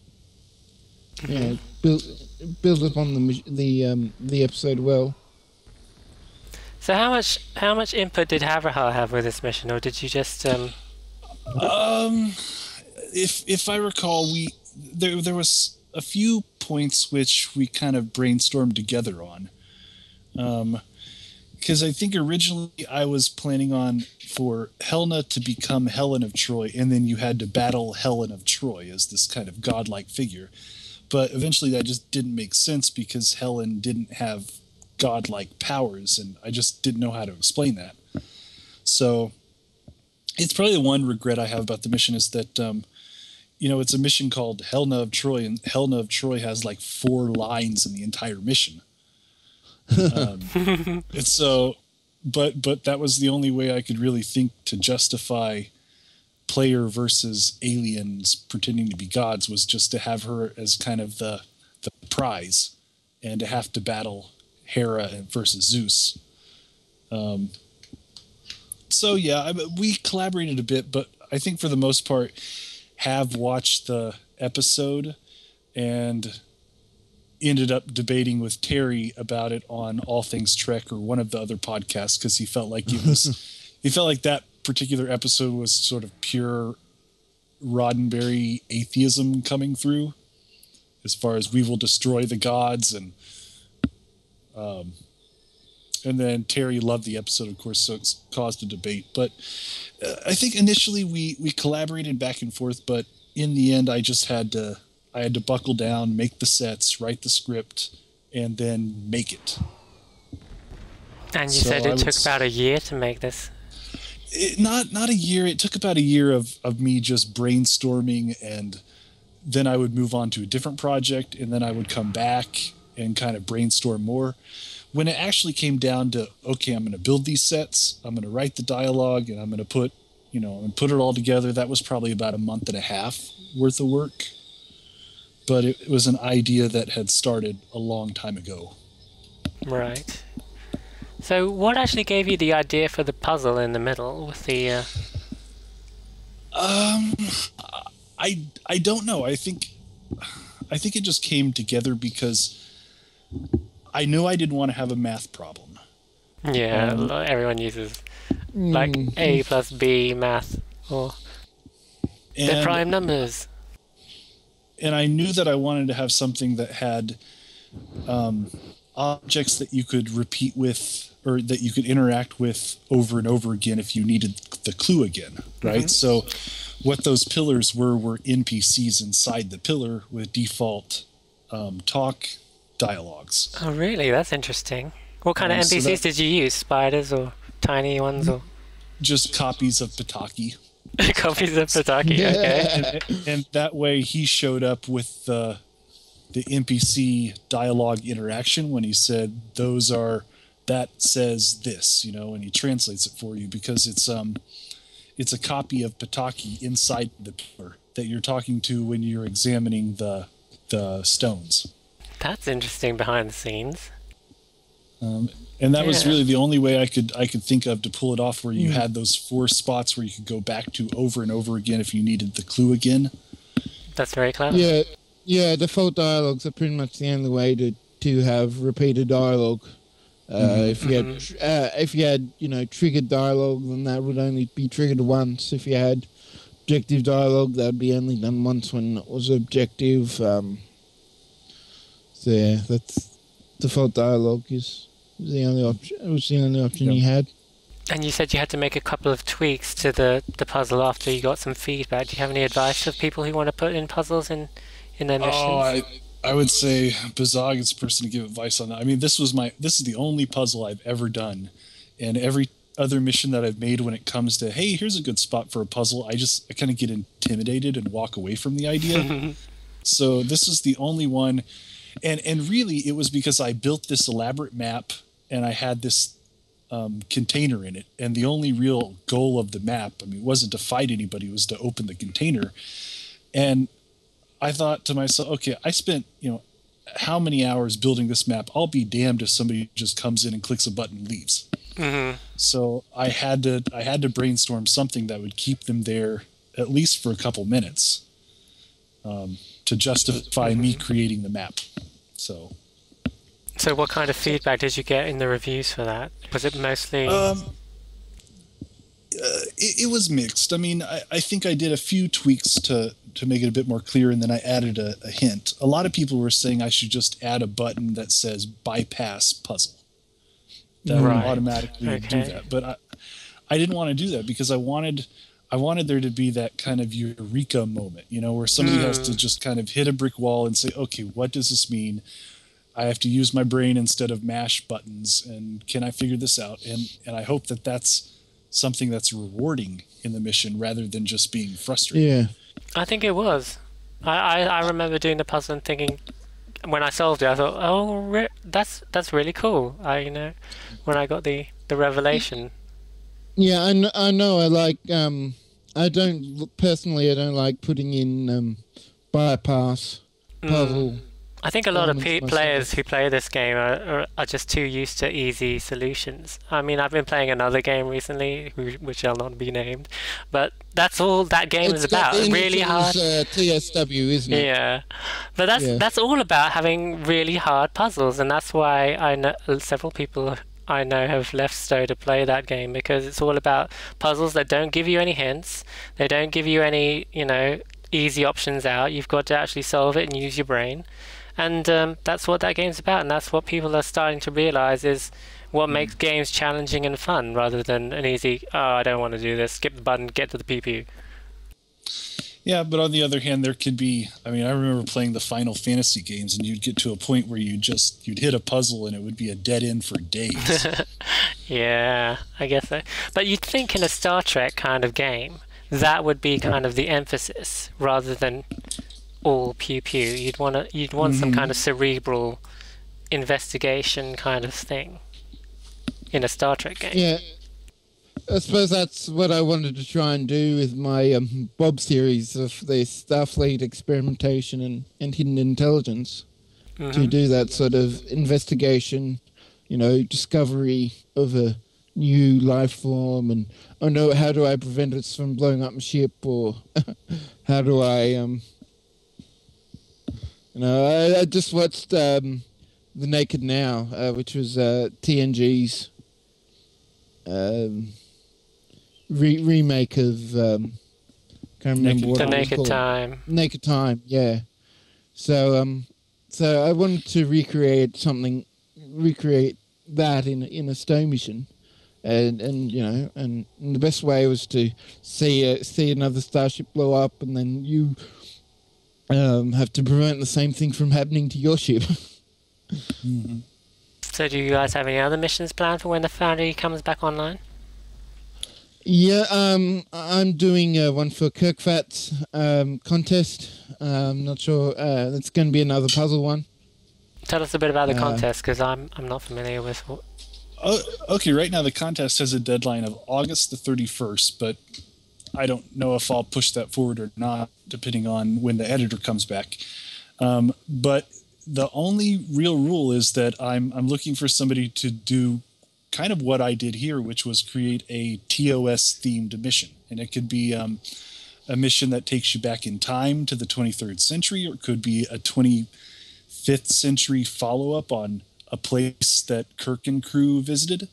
Builds upon the episode well. So how much input did Haverhar have with this mission, or did you just If I recall, there was a few points which we kind of brainstormed together on. Because I think originally I was planning on for Helena to become Helen of Troy, and then you had to battle Helen of Troy as this kind of godlike figure. But eventually that just didn't make sense because Helen didn't have godlike powers, and I just didn't know how to explain that. So it's probably the one regret I have about the mission is that, it's a mission called Helena of Troy, and Helena of Troy has like 4 lines in the entire mission. And so, but that was the only way I could really think to justify player versus aliens pretending to be gods, was just to have her as kind of the prize and to have to battle Hera versus Zeus. So yeah, we collaborated a bit, but I think for the most part have watched the episode and ended up debating with Terry about it on All Things Trek or one of the other podcasts, because he felt like he felt like that particular episode was sort of pure Roddenberry atheism coming through, as far as we will destroy the gods, and then Terry loved the episode, of course, so it's caused a debate. But I think initially we collaborated back and forth, but in the end, I just had to buckle down, make the sets, write the script, and then make it. And you said it took about a year to make this. Not a year. It took about a year of me just brainstorming, and then I would move on to a different project, and then I would come back and kind of brainstorm more. When it actually came down to, okay, I'm going to build these sets, I'm going to write the dialogue, and I'm going to put it all together, that was probably about a month and a half worth of work. But it was an idea that had started a long time ago. Right. So what actually gave you the idea for the puzzle in the middle with the... I don't know. I think it just came together because I knew I didn't want to have a math problem. Yeah, everyone uses like A plus B math or the prime numbers. And I knew that I wanted to have something that had objects that you could repeat with, or that you could interact with over and over again if you needed the clue again, right? Mm-hmm. So what those pillars were NPCs inside the pillar with default talk dialogues. Oh, really? That's interesting. What kind of NPCs did you use? Spiders or tiny ones? Or just copies of Pataki. Copies of Pataki, okay. And that way he showed up with the NPC dialogue interaction when he said, that says this, and he translates it for you because it's a copy of Pataki inside the pillar that you're talking to when you're examining the stones. That's interesting behind the scenes. And that was really the only way I could think of to pull it off, where you had those 4 spots where you could go back to over and over again if you needed the clue again. That's very clever. Yeah. Default dialogues are pretty much the only way to have repeated dialogue. If you had triggered dialogue, then that would only be triggered once. If you had objective dialogue, that would be only done once when it was objective. So yeah, that's default dialogue is the only option. It was the only option you had. And you said you had to make a couple of tweaks to the puzzle after you got some feedback. Do you have any advice for people who want to put in puzzles in their missions? I would say Bazog is the person to give advice on that. I mean, this is the only puzzle I've ever done, and every other mission that I've made, when it comes to, hey, here's a good spot for a puzzle, I kind of get intimidated and walk away from the idea. So this is the only one, and really it was because I built this elaborate map and I had this container in it, and the only real goal of the map, it wasn't to fight anybody, it was to open the container. And I thought to myself, okay, I spent, how many hours building this map? I'll be damned if somebody just comes in and clicks a button and leaves. Mm-hmm. So I had to brainstorm something that would keep them there at least for a couple minutes to justify me creating the map. So what kind of feedback did you get in the reviews for that? Was it mostly... It was mixed. I think I did a few tweaks to make it a bit more clear, and then I added a hint. A lot of people were saying I should just add a button that says bypass puzzle. That would automatically do that. But I didn't want to do that because I wanted there to be that kind of eureka moment, where somebody has to just kind of hit a brick wall and say, okay, what does this mean? I have to use my brain instead of mash buttons, and can I figure this out? And I hope that that's something that's rewarding in the mission rather than just being frustrating. Yeah. I think it was. I remember doing the puzzle and thinking, when I solved it, I thought, oh, that's really cool. When I got the revelation. Yeah, I know. I don't like putting in bypass puzzle. I think a lot of players who play this game are just too used to easy solutions. I've been playing another game recently, which shall not be named, but that's all that game is about. Really hard. TSW, isn't it? Yeah, but that's all about having really hard puzzles, and that's why I know several people I know have left Stowe to play that game, because it's all about puzzles that don't give you any hints. They don't give you any, easy options out. You've got to actually solve it and use your brain. And that's what that game's about, and that's what people are starting to realize is what makes games challenging and fun, rather than an easy, I don't want to do this, skip the button, get to the PP. Yeah, but on the other hand, there could be. I mean, I remember playing the Final Fantasy games, and you'd get to a point where you'd hit a puzzle, and it would be a dead end for days. Yeah, I guess so. But you'd think in a Star Trek kind of game, that would be kind of the emphasis rather than all pew pew. You'd want some kind of cerebral investigation kind of thing in a Star Trek game. Yeah, I suppose that's what I wanted to try and do with my Bob series of the Starfleet experimentation and hidden intelligence. To do that sort of investigation, discovery of a new life form, and how do I prevent it from blowing up my ship, or how do I I just watched The Naked Now, which was TNG's remake of can't remember what The it was Naked called. Time. Naked Time, yeah. So I wanted to recreate that in a stow mission, and the best way was to see another starship blow up, and then you have to prevent the same thing from happening to your ship. So do you guys have any other missions planned for when the Foundry comes back online? Yeah, I'm doing one for Kirkvat's contest. I'm not sure. It's going to be another puzzle one. Tell us a bit about the contest, because I'm not familiar with what... Okay, right now the contest has a deadline of August the 31st, but I don't know if I'll push that forward or not, depending on when the editor comes back. But the only real rule is that I'm looking for somebody to do kind of what I did here, which was create a TOS-themed mission. And it could be a mission that takes you back in time to the 23rd century, or it could be a 25th century follow-up on a place that Kirk and crew visited.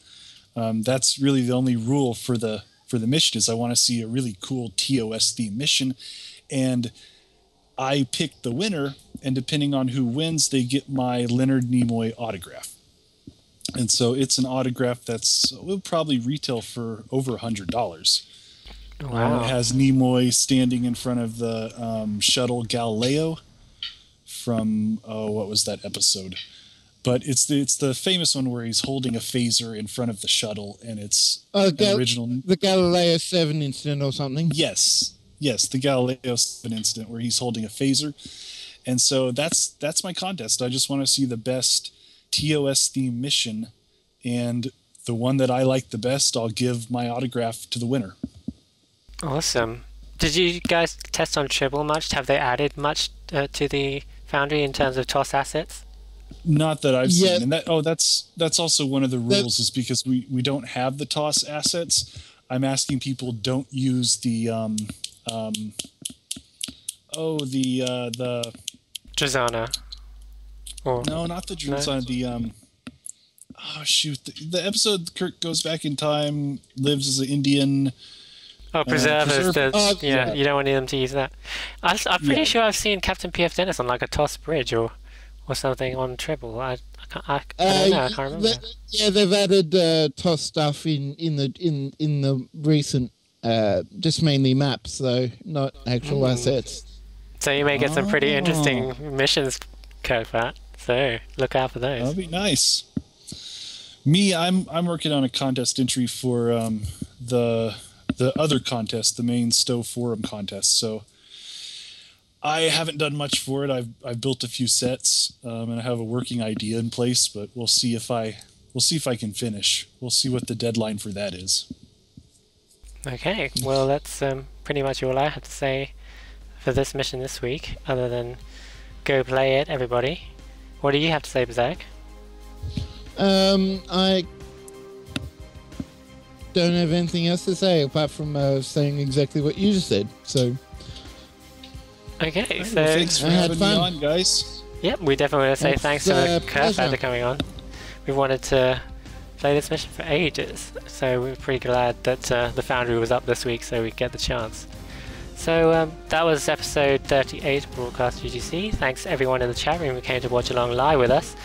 That's really the only rule for the mission, is I want to see a really cool TOS-themed mission. And I pick the winner, and depending on who wins, they get my Leonard Nimoy autograph. And so it's an autograph will probably retail for over $100. Wow. It has Nimoy standing in front of the shuttle Galileo from, what was that episode? But it's the famous one where he's holding a phaser in front of the shuttle, and it's original. The Galileo 7 incident or something. Yes, the Galileo 7 incident where he's holding a phaser. And so that's my contest. I just want to see the best TOS theme mission, and the one that I like the best, I'll give my autograph to the winner. Awesome. Did you guys test on Tribble much? Have they added much to the Foundry in terms of TOS assets? Not that I've seen. And that's also one of the rules, is because we don't have the TOS assets. I'm asking people don't use the Drazana. No, not the Drazana. The episode Kirk goes back in time, lives as an Indian. Oh, Preservers. You don't want them to use that. I'm pretty sure I've seen Captain P.F. Dennis on like a TOS bridge or something on Tribble. I don't know. I can't remember. They've added TOS stuff in the recent, just mainly maps though, not actual assets. So you may get some pretty interesting missions, Kirkvat. So look out for those. That'll be nice. I'm working on a contest entry for the other contest, the main Stowe Forum contest. So I haven't done much for it. I've built a few sets, and I have a working idea in place. But we'll see if I can finish. We'll see what the deadline for that is. Okay. Well, that's pretty much all I have to say for this mission this week. Other than go play it, everybody. What do you have to say, Bazak? I don't have anything else to say apart from saying exactly what you just said. So. Okay, so thanks for having me on, guys. Yep, we definitely want to say thanks to Kirkvat for coming on. We wanted to play this mission for ages, so we're pretty glad that the Foundry was up this week so we get the chance. So that was episode 38 of Broadcast UGC. Thanks everyone in the chat room who came to watch along live with us,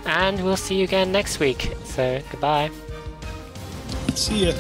and we'll see you again next week. So goodbye. See ya.